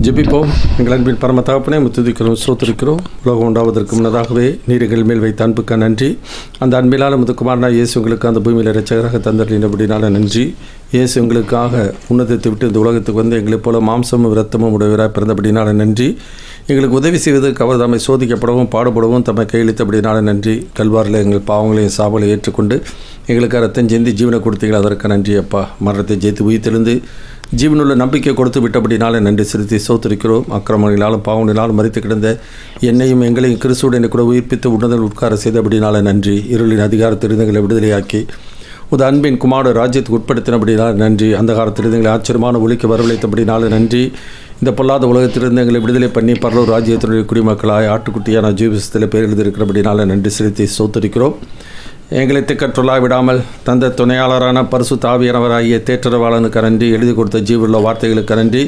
ஜெபிப்போம். எங்கள் அன்பின் பரம தகப்பனே, துதிக்கிறோம், ஸ்தோத்திரிக்கிறோம். உலகம் உண்டாவதற்கு முன்னதாகவே நீர் எங்கள் மேல் வைத்த அன்புக்கு நன்றி. அந்த அன்பிலான முதுகுமாரனா இயேசு உங்களுக்கு அந்த பூமியில் இரட்சகராக தந்தறினபடினால நன்றி. இயேசு எங்களுக்காக உன்னதத்தை விட்டு இந்த உலகத்துக்கு வந்து எங்களைப் போல மாம்சமும் இரத்தமும் உடையவராக பிறந்தபடினால நன்றி. எங்களுக்கு உதவி செய்வதற்கு அவர் தம்மை சோதிக்கப்படவும் பாடுபடவும் தம்மை கையளித்தபடினால நன்றி. கல்வாரில் எங்கள் பாவங்களையும் சாவலை ஏற்றுக்கொண்டு எங்களுக்கு ரத்தம் சிந்தி ஜீவனை கொடுத்தீர்கள், அதற்கு நன்றி அப்பா. மரணத்தை ஜெயித்து உயிர்த்தெழுந்து ஜீவனுள்ள நம்பிக்கை கொடுத்து விட்டபடினால நன்றி செலுத்தி சோத்திருக்கிறோம். அக்கிரமங்களாலும் பாவங்களாலும் மறித்து கிடந்த என்னையும் எங்களையும் கிறிஸ்துவுடன் கூட உயிர்ப்பித்து உணர்தல் உட்கார செய்தபடினால நன்றி. இருளின் அதிகாரத்திலிருந்து எங்களை விடுதலையாக்கி உத அன்பின் குமார ராஜ்யத்துக்கு உட்படுத்தினபடினால நன்றி. அந்த காலத்திலிருந்து எங்களை ஆச்சரியமான ஒளிக்கு வரவழைத்தபடினால நன்றி. இந்த பொல்லாத உலகத்திலிருந்து எங்களை விடுதலை பண்ணி பரலோக ராஜ்யத்தினுடைய குடிமக்களாய் ஆட்டுக்குட்டியான ஜீவிசத்தில் பேர் எழுதியிருக்கிறபடினால நன்றி செலுத்தி சோத்திருக்கிறோம். எங்களை திக்கற்றுள்ளாய் விடாமல் தந்த துணையாளரான பரிசுத்த ஆவியானவராகிய தேற்றரவாளனுக்கு நன்றி. எழுதி கொடுத்த ஜீவுள்ள வார்த்தைகளுக்கு நன்றி.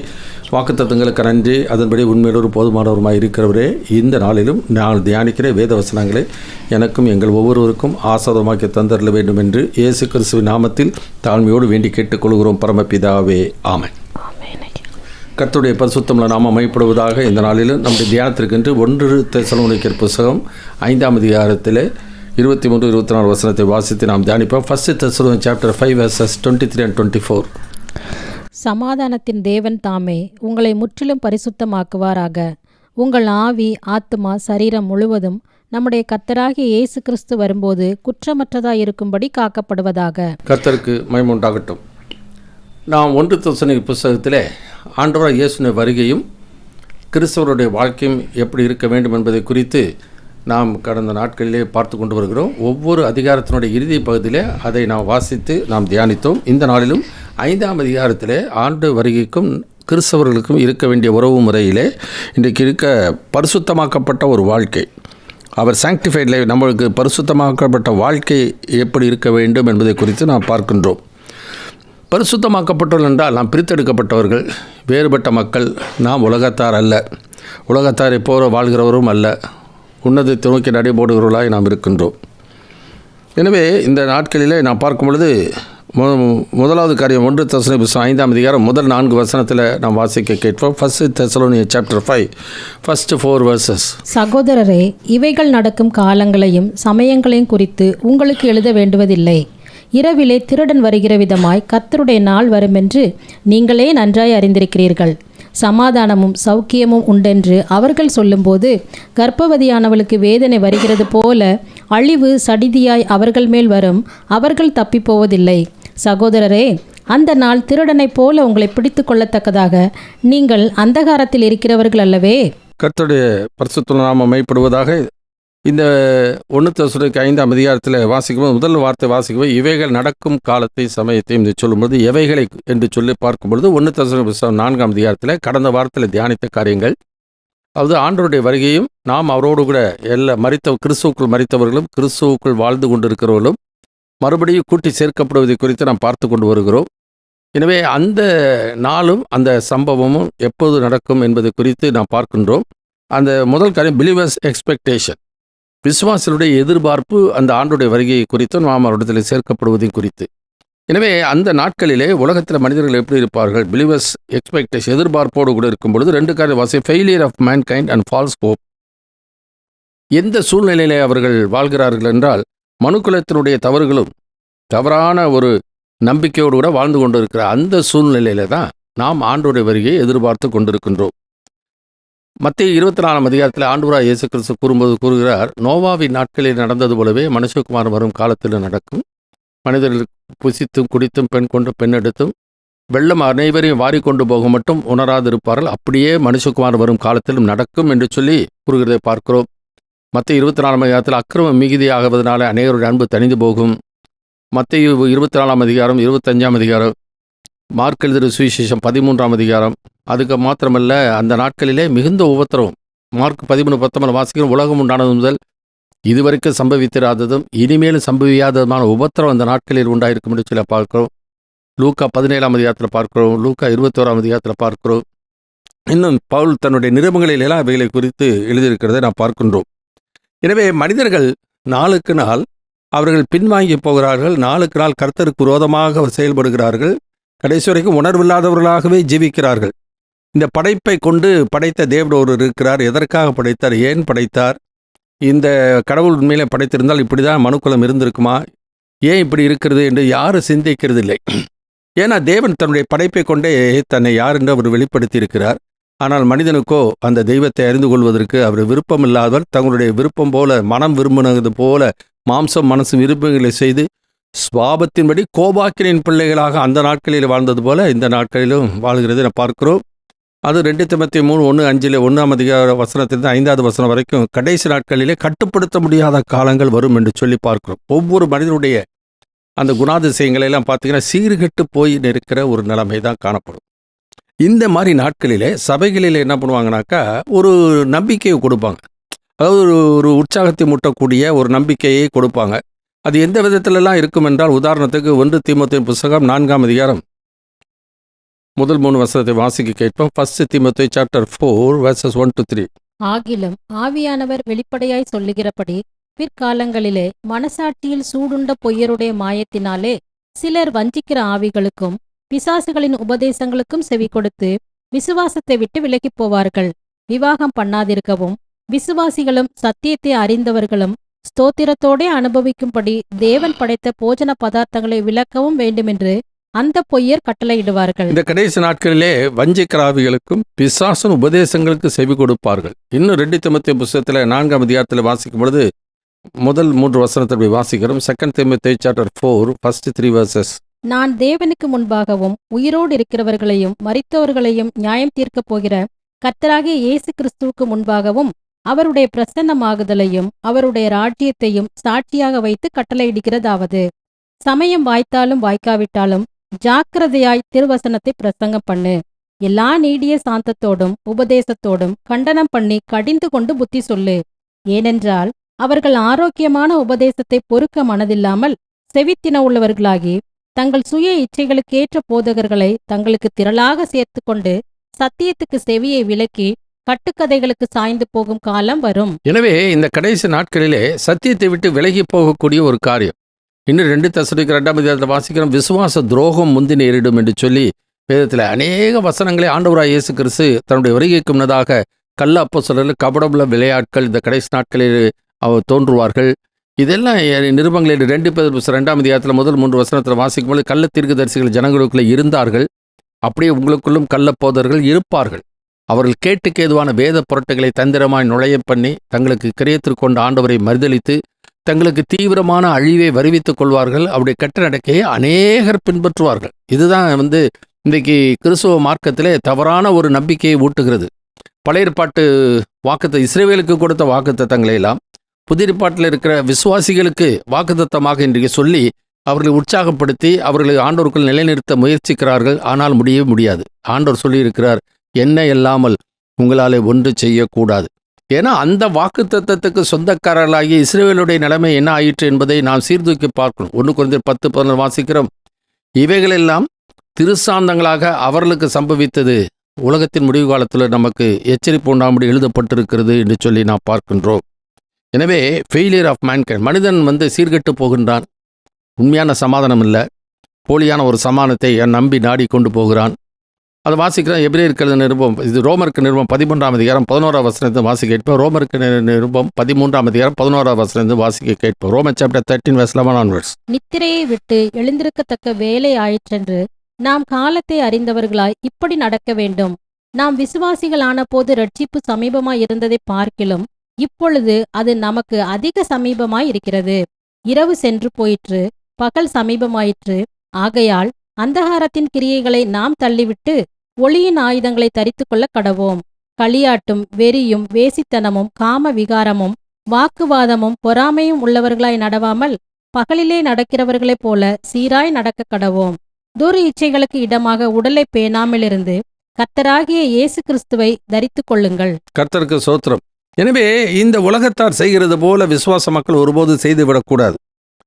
வாக்குத்தத்தங்களுக்கு நன்றி. அதன்படி உண்மையோடு போதுமானவருமாய் இருக்கிறவரே, இந்த நாளிலும் நான் தியானிக்கிற வேத வசனங்களை எனக்கும் எங்கள் ஒவ்வொருவருக்கும் ஆசாதமாக்கி தந்தரல வேண்டும் என்று இயேசு கிறிஸ்துவின் நாமத்தில் தாழ்மையோடு வேண்டி கேட்டுக்கொள்கிறோம் பரமபிதாவே, ஆமென். கர்த்தருடைய பரிசுத்தமுள்ள நாமம் மையப்படுவதாக. இந்த நாளிலும் நம்முடைய தியானத்திற்கென்று 1 தெசலோனிக்கர் புத்தகம் 5ஆம் அதிகாரத்தில் 23, 24 வசனத்தை வாசித்து நாம் தியானிப்போம். 1 தெசலோனிக்கர் சாப்டர் 5 verses 23 and 24. சமாதானத்தின் தேவன் தாமே உங்களை முற்றிலும் பரிசுத்தமாக்குவாராக. உங்கள் ஆவி, ஆத்துமா, சரீரம் முழுவதும் நம்முடைய கர்த்தராகிய இயேசு கிறிஸ்து வரும்போது குற்றமற்றதாய் இருக்கும்படி காக்கப்படுவதாக. கர்த்தருக்கு மகிமை உண்டாகட்டும். நாம் 1 தெசலோனிக்கர் புத்தகத்திலே ஆண்டவராகிய இயேசுவின் வருகையும் கிறிஸ்தவருடைய வாழ்க்கையும் எப்படி இருக்க வேண்டும் என்பதை குறித்து நாம் கடந்த நாட்களிலே பார்த்து கொண்டு வருகிறோம். ஒவ்வொரு அதிகாரத்தினுடைய இறுதி பகுதியிலே அதை நாம் வாசித்து நாம் தியானித்தோம். இந்த நாளிலும் 5ஆம் அதிகாரத்திலே ஆண்டு வருகைக்கும் கிறிஸ்தவர்களுக்கும் இருக்க வேண்டிய உறவு முறையிலே இன்றைக்கு இருக்க பரிசுத்தமாக்கப்பட்ட ஒரு வாழ்க்கை, அவர் சாங்டிஃபைட் லைஃப், நம்மளுக்கு பரிசுத்தமாக்கப்பட்ட வாழ்க்கை எப்படி இருக்க வேண்டும் என்பதை குறித்து நாம் பார்க்கின்றோம். பரிசுத்தமாக்கப்பட்டவர்கள் என்றால் நாம் பிரித்தெடுக்கப்பட்டவர்கள், வேறுபட்ட மக்கள். நாம் உலகத்தார் அல்ல, உலகத்தாரை போல வாழ்கிறவரும் அல்ல, உன்னதத்தை நோக்கி நடைபோடுகிறவர்களாய் நாம் இருக்கின்றோம். எனவே இந்த நாட்களிலே நாம் பார்க்கும் பொழுது முதலாவது காரியம் 1 தெசலோனிக்கர் புத்தகம் 5ஆம் அதிகாரம் முதல் 4 வசனத்தில் நாம் வாசிக்க கேட்போம். 1 தெசலோனிக்கர் சாப்டர் 5 first 4 verses. சகோதரரே, இவைகள் நடக்கும் காலங்களையும் சமயங்களையும் குறித்து உங்களுக்கு எழுத வேண்டுவதில்லை. இரவிலே திருடன் வருகிற விதமாய் கர்த்தருடைய நாள் வருமென்று நீங்களே நன்றாய் அறிந்திருக்கிறீர்கள். சமாதானமும் சௌக்கியமும் உண்டென்று அவர்கள் சொல்லும்போது கர்ப்பவதியானவளுக்கு வேதனை வருகிறது போல அழிவு சடிதியாய் அவர்கள் மேல் வரும், அவர்கள் தப்பிப்போவதில்லை. சகோதரரே, அந்த நாள் திருடனைப் போல உங்களை பிடித்து கொள்ளத்தக்கதாக நீங்கள் அந்தகாரத்தில் இருக்கிறவர்கள் அல்லவே. கர்த்தருடைய பரிசுத்த நாமம் மையப்படுவதாக. இந்த 1 தெசலோனிக்கர் 5ஆம் அதிகாரத்தில் வாசிக்கும்போது முதல் வார்த்தை வாசிக்கும்போது இவைகள் நடக்கும் காலத்தை சமயத்தையும் சொல்லும்போது எவைகளை என்று சொல்லி பார்க்கும்பொழுது 1 தெசலோனிக்கர் புத்தகம் 4ஆம் அதிகாரத்தில் கடந்த வாரத்தில் தியானித்த காரியங்கள், அதாவது ஆண்டவருடைய வருகையும் நாம் அவரோடு கூட கிறிஸ்துவுக்குள் மரித்தவர்களும் கிறிஸ்துவுக்குள் வாழ்ந்து கொண்டிருக்கிறவர்களும் மறுபடியும் கூட்டி சேர்க்கப்படுவதை குறித்து நாம் பார்த்து கொண்டு வருகிறோம். எனவே அந்த நாளும் அந்த சம்பவமும் எப்போது நடக்கும் என்பதை குறித்து நாம் பார்க்கின்றோம். அந்த முதல் காரியம் பிலீவர்ஸ் எக்ஸ்பெக்டேஷன், விசுவாசிகளுடைய எதிர்பார்ப்பு அந்த ஆண்டுடைய வருகையை குறித்தும் நாம் அவரிடத்தில் சேர்க்கப்படுவதையும் குறித்து. எனவே அந்த நாட்களிலே உலகத்தில் மனிதர்கள் எப்படி இருப்பார்கள்? பிலீவர்ஸ் எக்ஸ்பெக்டேஷன், எதிர்பார்ப்போடு கூட இருக்கும் பொழுது 2 காரியம் வாசி, failure of mankind and false hope. எந்த சூழ்நிலையிலே அவர்கள் வாழ்கிறார்கள் என்றால் மனுக்குலத்தினுடைய தவறுகளும் தவறான ஒரு நம்பிக்கையோடு கூட வாழ்ந்து கொண்டு இருக்கிற அந்த சூழ்நிலையில தான் நாம் ஆண்டவருடைய வருகையை எதிர்பார்த்து கொண்டிருக்கின்றோம். மத்தேயு 24ஆம் அதிகாரத்தில் ஆண்டவராகிய இயேசு கிறிஸ்து கூறுகிறார், நோவாவின் நாட்களில் நடந்தது போலவே மனுஷகுமாரன் வரும் காலத்தில் நடக்கும். மனிதர்கள் புசித்தும் குடித்தும் பெண் கொண்டு பெண் எடுத்தும் வெள்ளம் அனைவரையும் வாரிக்கொண்டு போக மட்டும் உணராதிருப்பார்கள். அப்படியே மனுஷகுமாரன் வரும் காலத்திலும் நடக்கும் என்று சொல்லி கூறுகிறதை பார்க்கிறோம். மத்தேயு 24ஆம் அதிகாரத்தில் அக்கிரமம் மிகுதியாகுவதனால அநேகருடைய அன்பு தணிந்து போகும். மத்தேயு 24ஆம் அதிகாரம் 25ஆம் அதிகாரம், மார்க் எழுதிய சுவிசேஷம் 13ஆம் அதிகாரம். அதுக்கு மாத்திரமல்ல, அந்த நாட்களிலே மிகுந்த உபத்திரவம். மார்க் 13:19 வாசிக்கிறோம், உலகம் உண்டானது முதல் இதுவரைக்கும் சம்பவித்திராததும் இனிமேலும் சம்பவியாததுமான உபத்திரவம் அந்த நாட்களில் உண்டாயிருக்கும் என்று சொல்லி பார்க்கிறோம். லூக்கா 17ஆம் அதிகாரத்தில் பார்க்கிறோம், லூக்கா 21ஆம் அதிகாரத்தில் பார்க்கிறோம். இன்னும் பவுல் தன்னுடைய நிருபங்களில் எல்லாம் இவைகளை குறித்து எழுதியிருக்கிறதை நாம் பார்க்கின்றோம். எனவே மனிதர்கள் நாளுக்கு நாள் அவர்கள் பின்வாங்கி போகிறார்கள். நாளுக்கு நாள் கர்த்தருக்கு விரோதமாக செயல்படுகிறார்கள். கடைசி வரைக்கும் உணர்வில்லாதவர்களாகவே ஜீவிக்கிறார்கள். இந்த படைப்பை கொண்டு படைத்த தேவன் ஒருவர் இருக்கிறார். எதற்காக படைத்தார், ஏன் படைத்தார், இந்த கடவுள் உண்மையிலே படைத்திருந்தால் இப்படி தான் மனுக்குலம் இருந்திருக்குமா, ஏன் இப்படி இருக்கிறது என்று யாரும் சிந்திக்கிறது இல்லை. ஏன்னா தேவன் தன்னுடைய படைப்பை கொண்டே தன்னை யார் என்று அவர் வெளிப்படுத்தி இருக்கிறார். ஆனால் மனிதனுக்கோ அந்த தெய்வத்தை அறிந்து கொள்வதற்கு அவர் விருப்பம் இல்லாதவர். தங்களுடைய விருப்பம் போல, மனம் விரும்பினது போல மாம்சம் மனசு விருப்பங்களை செய்து சுவாபத்தின்படி கோபாக்கினின் பிள்ளைகளாக அந்த நாட்களில் வாழ்ந்தது போல இந்த நாட்களிலும் வாழ்கிறது என பார்க்கிறோம். அது 2 தீமோத்தேயு 3:1-5 1ஆம் அதிகார வசனத்திலிருந்து 5வது வசனம் வரைக்கும் கடைசி நாட்களிலே கட்டுப்படுத்த முடியாத காலங்கள் வரும் என்று சொல்லி பார்க்கிறோம். ஒவ்வொரு மனிதனுடைய அந்த குணாதிசயங்களை எல்லாம் பார்த்தீங்கன்னா சீர்கெட்டு போய் இருக்கிற ஒரு நிலைமை தான் காணப்படும். இந்த மாதிரி நாட்களிலே சபைகளில் என்ன பண்ணுவாங்கனாக்கா ஒரு நம்பிக்கையை கொடுப்பாங்க. அதாவது ஒரு உற்சாகத்தை மூட்டக்கூடிய ஒரு நம்பிக்கையை கொடுப்பாங்க. அது எந்த விதத்திலெல்லாம் இருக்கும் என்றால், உதாரணத்துக்கு 1 தீமோத்தேயு புத்தகம் 4ஆம் அதிகாரம் முதல் 3 வசனத்தை வாசிக்க கேட்போம். 1 தீமோத்தேயு chapter 4 verses 1-3. ஆகிலும் ஆவியானவர் வெளிப்படையாய் சொல்லுகிறபடி பிற்காலங்களிலே மனசாட்சியில் சூடுண்ட பொய்யருடைய மாயத்தினாலே சிலர் வஞ்சிக்கிற ஆவிகளுக்கும் பிசாசுகளின் உபதேசங்களுக்கும் செவி கொடுத்து விசுவாசத்தை விட்டு விலகிப் போவார்கள். விவாகம் பண்ணாதிருக்கவும் விசுவாசிகளும் சத்தியத்தை அறிந்தவர்களும் ஸ்தோத்திரத்தோடே அனுபவிக்கும்படி தேவன் படைத்த போஜன பதார்த்தங்களை விலக்கவும் வேண்டுமென்று அந்த பொய்யர் கட்டளையிடுவார்கள். இந்த கடைசி நாட்களிலே வஞ்சிக்கிற ஆவிகளுக்கும் பிசாசின் உபதேசங்களுக்கு செவி கொடுப்பார்கள். இன்னும் 2 தீமோத்தேயு புத்தகத்தில் 4ஆம் அதிகாரத்தில் வாசிக்கும் பொழுது முதல் 3 வசனத்தை வாசிக்கிறோம். 2 தீமோத்தேயு chapter 4 first 3 verses. நான் தேவனுக்கு முன்பாகவும் உயிரோடு இருக்கிறவர்களையும் மரித்தவர்களையும் நியாயம் தீர்க்கப் போகிற கர்த்தராகிய இயேசு கிறிஸ்துவுக்கு முன்பாகவும் அவருடைய பிரசன்னமாகுதலையும் அவருடைய ராஜ்யத்தையும் சாட்சியாக வைத்து கட்டளையிடுகிறதாவது, சமயம் வாய்த்தாலும் வாய்க்காவிட்டாலும் ஜாக்கிரதையாய் திருவசனத்தை பிரசங்கம் பண்ணு. எல்லா நீடிய சாந்தத்தோடும் உபதேசத்தோடும் கண்டனம் பண்ணி கடிந்து கொண்டு புத்தி சொல்லு. ஏனென்றால் அவர்கள் ஆரோக்கியமான உபதேசத்தை பொறுக்க மனதில்லாமல் செவித்தின உள்ளவர்களாகி தங்கள் சுய இச்சைகளுக்கேற்ற போதகர்களை தங்களுக்கு திரளாக சேர்த்து கொண்டு சத்தியத்துக்கு செவியை விலக்கி கட்டுக்கதைகளுக்கு சாய்ந்து போகும் காலம் வரும். எனவே இந்த கடைசி நாட்களிலே சத்தியத்தை விட்டு விலகி போகக்கூடிய ஒரு காரியம். இன்னும் 2 தெசலோனிக்கேயர் 2ஆம் அதிகாரத்தில் வாசிக்கிறோம். விசுவாச துரோகம் முந்தி நேரிடும் என்று சொல்லி வேதத்தில் அநேக வசனங்களை ஆண்டவராய் இயேசு கிறிஸ்து தன்னுடைய வருகைக்கு முன்னதாக கள்ள அப்போஸ்தலர்கள், கபடமுள்ள விளையாட்கள் இந்த கடைசி நாட்களில் அவர் தோன்றுவார்கள். இதெல்லாம் நிருபங்களில் 2 பேதுரு 2ஆம் அதிகாரத்தில் முதல் 3 வசனத்தில் வாசிக்கும்போது கள்ள தீர்க்கதரிசிகள் ஜனங்களுக்குள்ளே இருந்தார்கள், அப்படியே உங்களுக்குள்ளும் கள்ள போதர்கள் இருப்பார்கள். அவர்கள் கேட்டுக்கு ஏதுவான வேத புரட்டுகளை தந்திரமாய் நுழைய பண்ணி தங்களுக்கு கிரியத்திற்கொண்ட ஆண்டவரை மறுதலித்து தங்களுக்கு தீவிரமான அழிவை வருவித்துக் கொள்வார்கள். அவருடைய கெட்ட நடக்கையை அநேகர் பின்பற்றுவார்கள். இதுதான் இன்றைக்கு கிறிஸ்துவ மார்க்கத்திலே தவறான ஒரு நம்பிக்கையை ஊட்டுகிறது. பழைய ஏற்பாட்டு வாக்குத்த இஸ்ரவேலுக்கு கொடுத்த வாக்குத்தத்தங்களை எல்லாம் புதிய ஏற்பாட்டில் இருக்கிற விசுவாசிகளுக்கு வாக்குத்தத்தமாக இன்றைக்கு சொல்லி அவர்களை உற்சாகப்படுத்தி அவர்களை ஆண்டவருக்குள் நிலைநிறுத்த முயற்சிக்கிறார்கள். ஆனால் முடியவே முடியாது. ஆண்டவர் சொல்லியிருக்கிறார், என்ன இல்லாமல் உங்களாலே ஒன்று செய்யக்கூடாது. ஏன்னா அந்த வாக்குத்தத்தத்துக்கு சொந்தக்காரர்களாகிய இஸ்ரவேலுடைய நிலைமை என்ன ஆயிற்று என்பதை நாம் சீர்தூக்கி பார்க்கணும். 1 கொரிந்தியர் 10:11 வாசிக்கிறோம். இவைகளெல்லாம் திருசாந்தங்களாக அவர்களுக்கு சம்பவித்தது உலகத்தின் முடிவு காலத்தில் நமக்கு எச்சரிப்பு உண்டாகும்படி எழுதப்பட்டிருக்கிறது என்று சொல்லி நாம் பார்க்கின்றோம். எனவே ஃபெயிலியர் ஆஃப் மேன்கைண்ட், மனிதன் சீர்கெட்டு போகின்றான். உண்மையான சமாதானம் இல்லை, போலியான ஒரு சமாதானத்தை நம்பி நாடி கொண்டு போகிறான். அதை வாசிக்கிறோம். எபிரேயருக்கு நிருபம், இது ரோமருக்கு நிருபம் 13ஆம் அதிகாரம் 11ஆம் வசனத்தை வாசிக்க கேட்போம். ரோமருக்கு நிருபம் 13ஆம் அதிகாரம் 11ஆம் வசனத்தை வாசிக்க கேட்போம். Roman chapter 13 verse 11 onwards. நித்திரையை விட்டு எழுந்திருக்கத்தக்க வேலை ஆயிற்றென்று நாம் காலத்தை அறிந்தவர்களாய் இப்படி நடக்க வேண்டும். நாம் விசுவாசிகளான போது ரட்சிப்பு சமீபமாய் இருந்ததை பார்க்கிலும் இப்பொழுது அது நமக்கு அதிக சமீபமாய் இருக்கிறது. இரவு சென்று போயிற்று, பகல் சமீபமாயிற்று. ஆகையால் அந்தகாரத்தின் கிரியைகளை நாம் தள்ளிவிட்டு ஒளியின் ஆயுதங்களை தரித்து கொள்ள கடவோம். களியாட்டும் வெறியும் வேசித்தனமும் காம விகாரமும் வாக்குவாதமும் பொறாமையும் உள்ளவர்களாய் நடவாமல் பகலிலே நடக்கிறவர்களைப் போல சீராய் நடக்க கடவோம். துர் இச்சைகளுக்கு இடமாக உடலை பேணாமலிருந்து கர்த்தராகிய இயேசு கிறிஸ்துவை தரித்து கொள்ளுங்கள். கர்த்தருக்கு சோத்திரம். எனவே இந்த உலகத்தார் செய்கிறது போல விசுவாச மக்கள் ஒருபோது செய்துவிடக்கூடாது.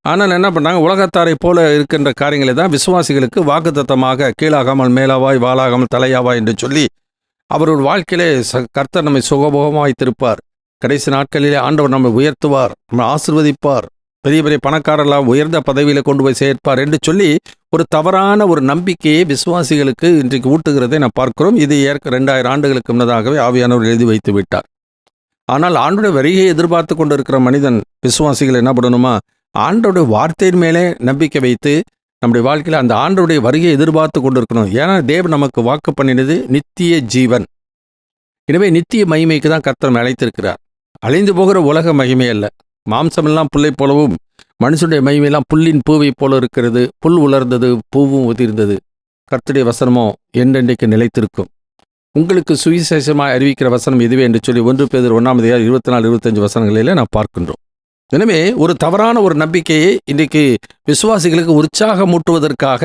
ஆனால் என்ன பண்ணாங்க, உலகத்தாரை போல இருக்கின்ற காரியங்களை தான் விசுவாசிகளுக்கு வாக்குத்தத்தமாக கீழாகாமல் மேலாவாய் வாளாகாமல் தலையாவாய் என்று சொல்லி அவர்கள் வாழ்க்கையிலே கர்த்தர் நம்மை சுகபோகமாய் திருப்பார். கடைசி நாட்களிலே ஆண்டவர் நம்மை உயர்த்துவார், நம்மை ஆசீர்வதிப்பார். பெரிய பெரிய பணக்காரர்களாக உயர்ந்த பதவியில் கொண்டு போய் சேர்ப்பார் என்று சொல்லி ஒரு தவறான ஒரு நம்பிக்கையை விசுவாசிகளுக்கு இன்றைக்கு ஊட்டுகிறதை நாம் பார்க்கிறோம். இது 2000 ஆண்டுகளுக்கு முன்னதாகவே ஆவியானவர் எழுதி வைத்து விட்டார். ஆனால் ஆண்டோடைய வருகையை எதிர்பார்த்து கொண்டு இருக்கிற மனிதன், விசுவாசிகள் என்ன பண்ணணுமா, ஆண்டோடைய வார்த்தையின் மேலே நம்பிக்கை வைத்து நம்முடைய வாழ்க்கையில் அந்த ஆண்டோடைய வருகையை எதிர்பார்த்து கொண்டு இருக்கணும். ஏன்னா தேவன் நமக்கு வாக்கு பண்ணினது நித்திய ஜீவன். எனவே நித்திய மகிமைக்கு தான் கர்த்தர் அழைத்திருக்கிறார். அழிந்து போகிற உலக மகிமை அல்ல. மாம்சமெல்லாம் புல்லை போலவும் மனுஷனுடைய மகிமையெல்லாம் புல்லின் பூவை போல இருக்கிறது. புல் உலர்ந்தது, பூவும் உதிர்ந்தது. கர்த்தருடைய வசனமோ என்றென்றைக்கு நிலைத்திருக்கும். உங்களுக்கு சுவிசேஷமாக அறிவிக்கிற வசனம் இதுவே என்று சொல்லி 1 பேதுரு 1:24-25 வசனங்களிலே நாம் பார்க்கின்றோம். எனவே ஒரு தவறான ஒரு நம்பிக்கையை இன்றைக்கு விசுவாசிகளுக்கு உற்சாகமூட்டுவதற்காக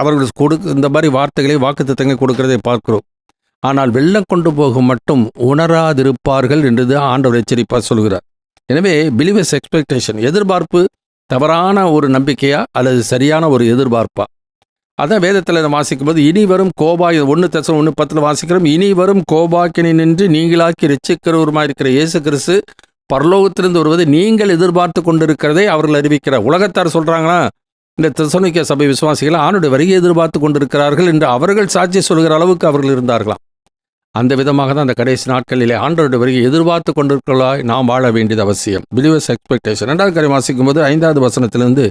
அவர்கள் இந்த மாதிரி வார்த்தைகளை வாக்குத்தத்தங்களை கொடுக்கிறதை பார்க்கிறோம். ஆனால் வெள்ளம் கொண்டு போகும் மட்டும் உணராதிருப்பார்கள் என்று ஆண்டவர் எச்சரிப்பாக சொல்கிறார். எனவே பிலீவர்ஸ் எக்ஸ்பெக்டேஷன், எதிர்பார்ப்பு தவறான ஒரு நம்பிக்கையா அல்லது சரியான ஒரு எதிர்பார்ப்பா? அதான் வேதத்தில் வாசிக்கும்போது இனி வரும் 1 தெசலோனிக்கர் 1:10 வாசிக்கிறோம். இனி வரும் கோபாக்கினை நின்று நீங்களாக்கி ரட்சிக்கிறவருமாயிருக்கிற இயேசு கிறிஸ்து பரலோகத்திலிருந்து வருவதை நீங்கள் எதிர்பார்த்து கொண்டிருக்கிறதை அவர்கள் அறிவிக்கிறார். உலகத்தார் சொல்றாங்களா, இந்த தெசலோனிக்க சபை விசுவாசிகள் ஆண்டவருடைய வருகையை எதிர்பார்த்து கொண்டிருக்கிறார்கள் என்று அவர்கள் சாட்சி சொல்கிற அளவுக்கு அவர்கள் இருந்தார்களாம். அந்த விதமாக தான் அந்த கடைசி நாட்களிலே ஆண்டவருடைய வருகையை எதிர்பார்த்து கொண்டிருக்கலாய் நாம் வாழ வேண்டியது அவசியம். Believers expectation. 2வது காரியம் வாசிக்கும்போது 5வது வசனத்திலிருந்து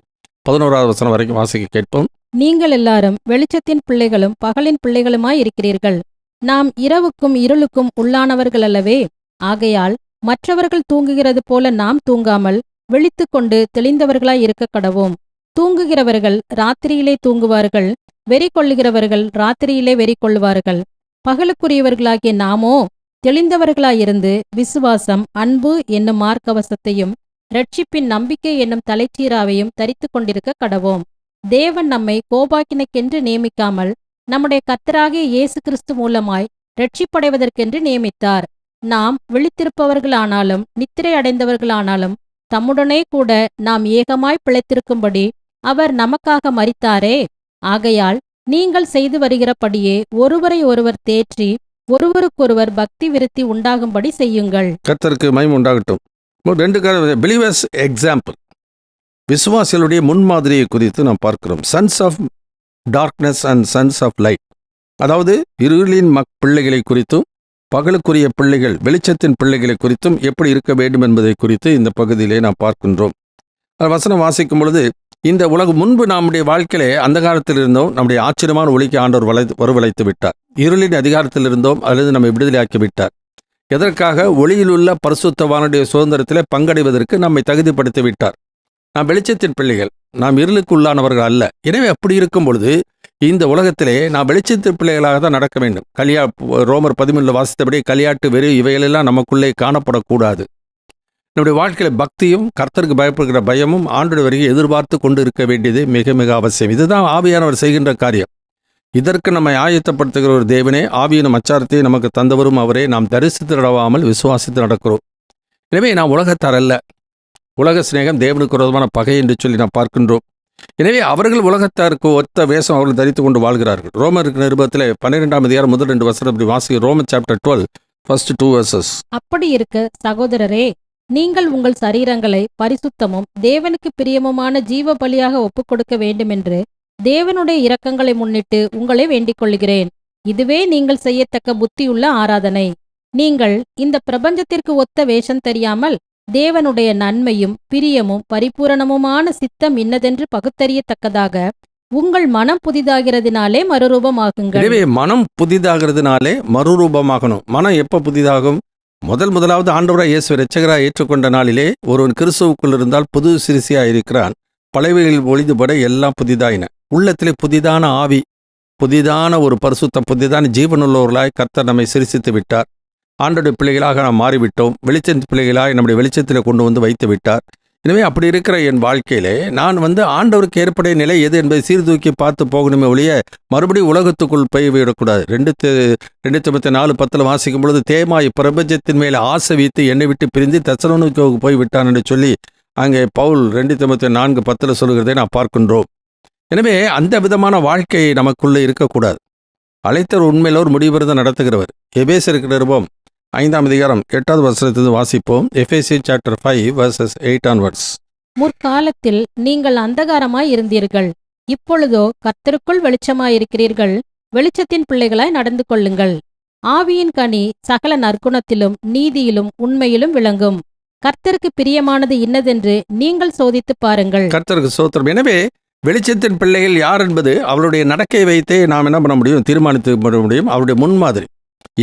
11வது வசனம் வரைக்கும் வாசிக்க கேட்போம். நீங்கள் எல்லாரும் வெளிச்சத்தின் பிள்ளைகளும் பகலின் பிள்ளைகளுமாய் இருக்கிறீர்கள். நாம் இரவுக்கும் இருளுக்கும் உள்ளானவர்கள் அல்லவே. ஆகையால் மற்றவர்கள் தூங்குகிறது போல நாம் தூங்காமல் விழித்துக்கொண்டு தெளிந்தவர்களாய் இருக்க கடவோம். தூங்குகிறவர்கள் ராத்திரியிலே தூங்குவார்கள், வெறி கொள்ளுகிறவர்கள் ராத்திரியிலே வெறி கொள்ளுவார்கள். பகலுக்குரியவர்களாகிய நாமோ தெளிந்தவர்களாயிருந்து விசுவாசம், அன்பு என்னும் மார்க்கவசத்தையும் இரட்சிப்பின் நம்பிக்கை என்னும் தலைச்சீராவையும் தரித்து கொண்டிருக்க கடவோம். தேவன் நம்மை கோபாக்கினைக்கென்று நியமிக்காமல் நம்முடைய கர்த்தராகிய இயேசு கிறிஸ்து மூலமாய் இரட்சிப்படைவதற்கென்று நியமித்தார். நாம் விழித்திருப்பவர்களானாலும் நித்திரை அடைந்தவர்களானாலும் தம்முடனே கூட நாம் ஏகமாய் பிழைத்திருக்கும்படி அவர் நமக்காக மரித்தாரே. ஆகையால் நீங்கள் செய்து வருகிறபடியே ஒருவரை ஒருவர் தேற்றி ஒருவருக்கொருவர் பக்தி விருத்தி உண்டாகும்படி செய்யுங்கள். கர்த்தருக்கு மகிமை உண்டாகட்டும். 2 பிலீவர்ஸ் எக்ஸாம்பிள், விசுவாசிகளுடைய முன்மாதிரியை குறித்து நாம் பார்க்கிறோம். Sons of darkness and sons of light, அதாவது இருளின் பிள்ளைகளை குறித்தும் பகலுக்குரிய பிள்ளைகள், வெளிச்சத்தின் பிள்ளைகளை குறித்தும் எப்படி இருக்க வேண்டும் என்பதை குறித்து இந்த பகுதியிலே நாம் பார்க்கின்றோம். வசனம் வாசிக்கும் பொழுது, இந்த உலகம் முன்பு நம்முடைய வாழ்க்கையிலே அந்த காலத்தில் இருந்தோம் நம்முடைய ஆச்சரியமான ஒளிக்கு ஆண்டவர் வரவழைத்து விட்டார். இருளின் அதிகாரத்தில் இருந்தோம், அல்லது நம்மை விடுதலையாக்கி விட்டார். எதற்காக? ஒளியிலுள்ள பரிசுத்தவானுடைய சுதந்திரத்திலே பங்கடைவதற்கு நம்மை தகுதிப்படுத்தி விட்டார். நாம் வெளிச்சத்தின் பிள்ளைகள், நாம் இருளுக்கு உள்ளானவர்கள் அல்ல. எனவே அப்படி இருக்கும் பொழுது இந்த உலகத்திலே நாம் வெளிச்சத்தின் பிள்ளைகளாக தான் நடக்க வேண்டும். ரோமர் 13 வாசித்தபடி களியாட்டு, வெறி இவைகளெல்லாம் நமக்குள்ளே காணப்படக்கூடாது. நம்முடைய வாழ்க்கையில பக்தியும் கர்த்தருக்கு பயப்படுகிற பயமும் ஆண்டோட வருகையை எதிர்பார்த்து கொண்டு இருக்க வேண்டியது மிக மிக அவசியம். இதுதான் ஆவியானவர் செய்கின்ற காரியம். இதற்கு நம்மை ஆயத்தப்படுத்துகிற ஒரு தேவனே, ஆவியின் அச்சாரத்தை நமக்கு தந்தவரும் அவரே. நாம் தரிசித்து நடவாமல் விசுவாசித்து நடக்கிறோம். எனவே நாம் உலகத்தார் அல்ல. உலக சிநேகம் தேவனுக்கு விரோதமான பகை என்று சொல்லி நாம் பார்க்கின்றோம். எனவே அவர்கள் உலகத்தாருக்கு ஒத்த வேஷம் அவர்கள் தரித்து கொண்டு வாழ்கிறார்கள். ரோமருக்கு நிருபத்தில் 12ஆம் அதிகாரம் முதல் 2 வசனம் இப்படி வாசிக்க. Roman chapter 12 first 2 verses. அப்படி இருக்க சகோதரரே, நீங்கள் உங்கள் சரீரங்களை பரிசுத்தமும் தேவனுக்கு பிரியமுமான ஜீவ பலியாக ஒப்புக்கொடுக்க வேண்டுமென்று தேவனுடைய இரக்கங்களை முன்னிட்டு உங்களை வேண்டிக் கொள்கிறேன். இதுவே நீங்கள் செய்யத்தக்க புத்தியுள்ள ஆராதனை. நீங்கள் இந்த பிரபஞ்சத்திற்கு ஒத்த வேஷம் தெரியாமல் தேவனுடைய நன்மையும் பிரியமும் பரிபூரணமுமான சித்தம் இன்னதென்று பகுத்தறியத்தக்கதாக உங்கள் மனம் புதிதாகிறதுனாலே மறுரூபமாகுங்கள். எனவே மனம் புதிதாகிறதுனாலே மறுரூபமாகணும். மனம் எப்ப புதிதாகும்? முதலாவது ஆண்டவராய் இயேசு இரட்சகராய் ஏற்றுக்கொண்ட நாளிலே ஒருவன் கிறிஸ்துவுக்குள் இருந்தால் புது சிறுசியாய் இருக்கிறான். பழையவைகளில் ஒளிதுபட எல்லாம் புதிதாயின. உள்ளத்திலே புதிதான ஆவி, புதிதான ஒரு பரிசுத்தம், புதிதான ஜீவனுள்ளவர்களாய் கர்த்தர் நம்மை சிருஷ்டித்து விட்டார். ஆண்டோடைய பிள்ளைகளாக நாம் மாறிவிட்டோம். வெளிச்சத்து பிள்ளைகளாக நம்முடைய வெளிச்சத்தில் கொண்டு வந்து வைத்து விட்டார். எனவே அப்படி இருக்கிற என் வாழ்க்கையிலே நான் ஆண்டவருக்கு ஏற்படைய நிலை எது என்பதை சீர்தூக்கி பார்த்து போகணுமே ஒழிய மறுபடியும் உலகத்துக்குள் போய் விடக்கூடாது. 2 Timothée 4:10 வாசிக்கும் பொழுது, தேமா இப்பிரபஞ்சத்தின் மேலே ஆசை வைத்து என்னை விட்டு பிரிந்து தெசலோனிக்கேவுக்கு போய் விட்டான் என்று சொல்லி அங்கே பவுல் 2 Timothée 4:10 சொல்கிறதை நான் பார்க்கின்றோம். எனவே அந்த விதமான வாழ்க்கை நமக்குள்ளே இருக்கக்கூடாது. அழைத்தவர் உண்மையில் ஒரு முடிவிறத நடத்துகிறவர். எபேசியருக்கு நிருபம் 5ஆம் அதிகாரம் 8வது வசனத்திலிருந்து வாசிப்போம். எபேசியர் சாப்டர் 5 verses 8 onwards. முற்காலத்தில் நீங்கள் அந்தகாரமாய் இருந்தீர்கள், இப்பொழுதோ கர்த்தருக்குள் வெளிச்சமாயிருக்கிறீர்கள். வெளிச்சத்தின் பிள்ளைகளாய் நடந்து கொள்ளுங்கள். ஆவியின் கனி சகல நற்குணத்திலும் நீதியிலும் உண்மையிலும் விளங்கும். கர்த்தருக்கு பிரியமானது இன்னதென்று நீங்கள் சோதித்துப் பாருங்கள். கர்த்தருக்கு ஸ்தோத்திரம். எனவே வெளிச்சத்தின் பிள்ளைகள் யார் என்பது அவருடைய நடக்கை வைத்தே நாம் என்ன பண்ண முடியும், தீர்மானித்து பண்ண முடியும். அவருடைய முன்மாதிரி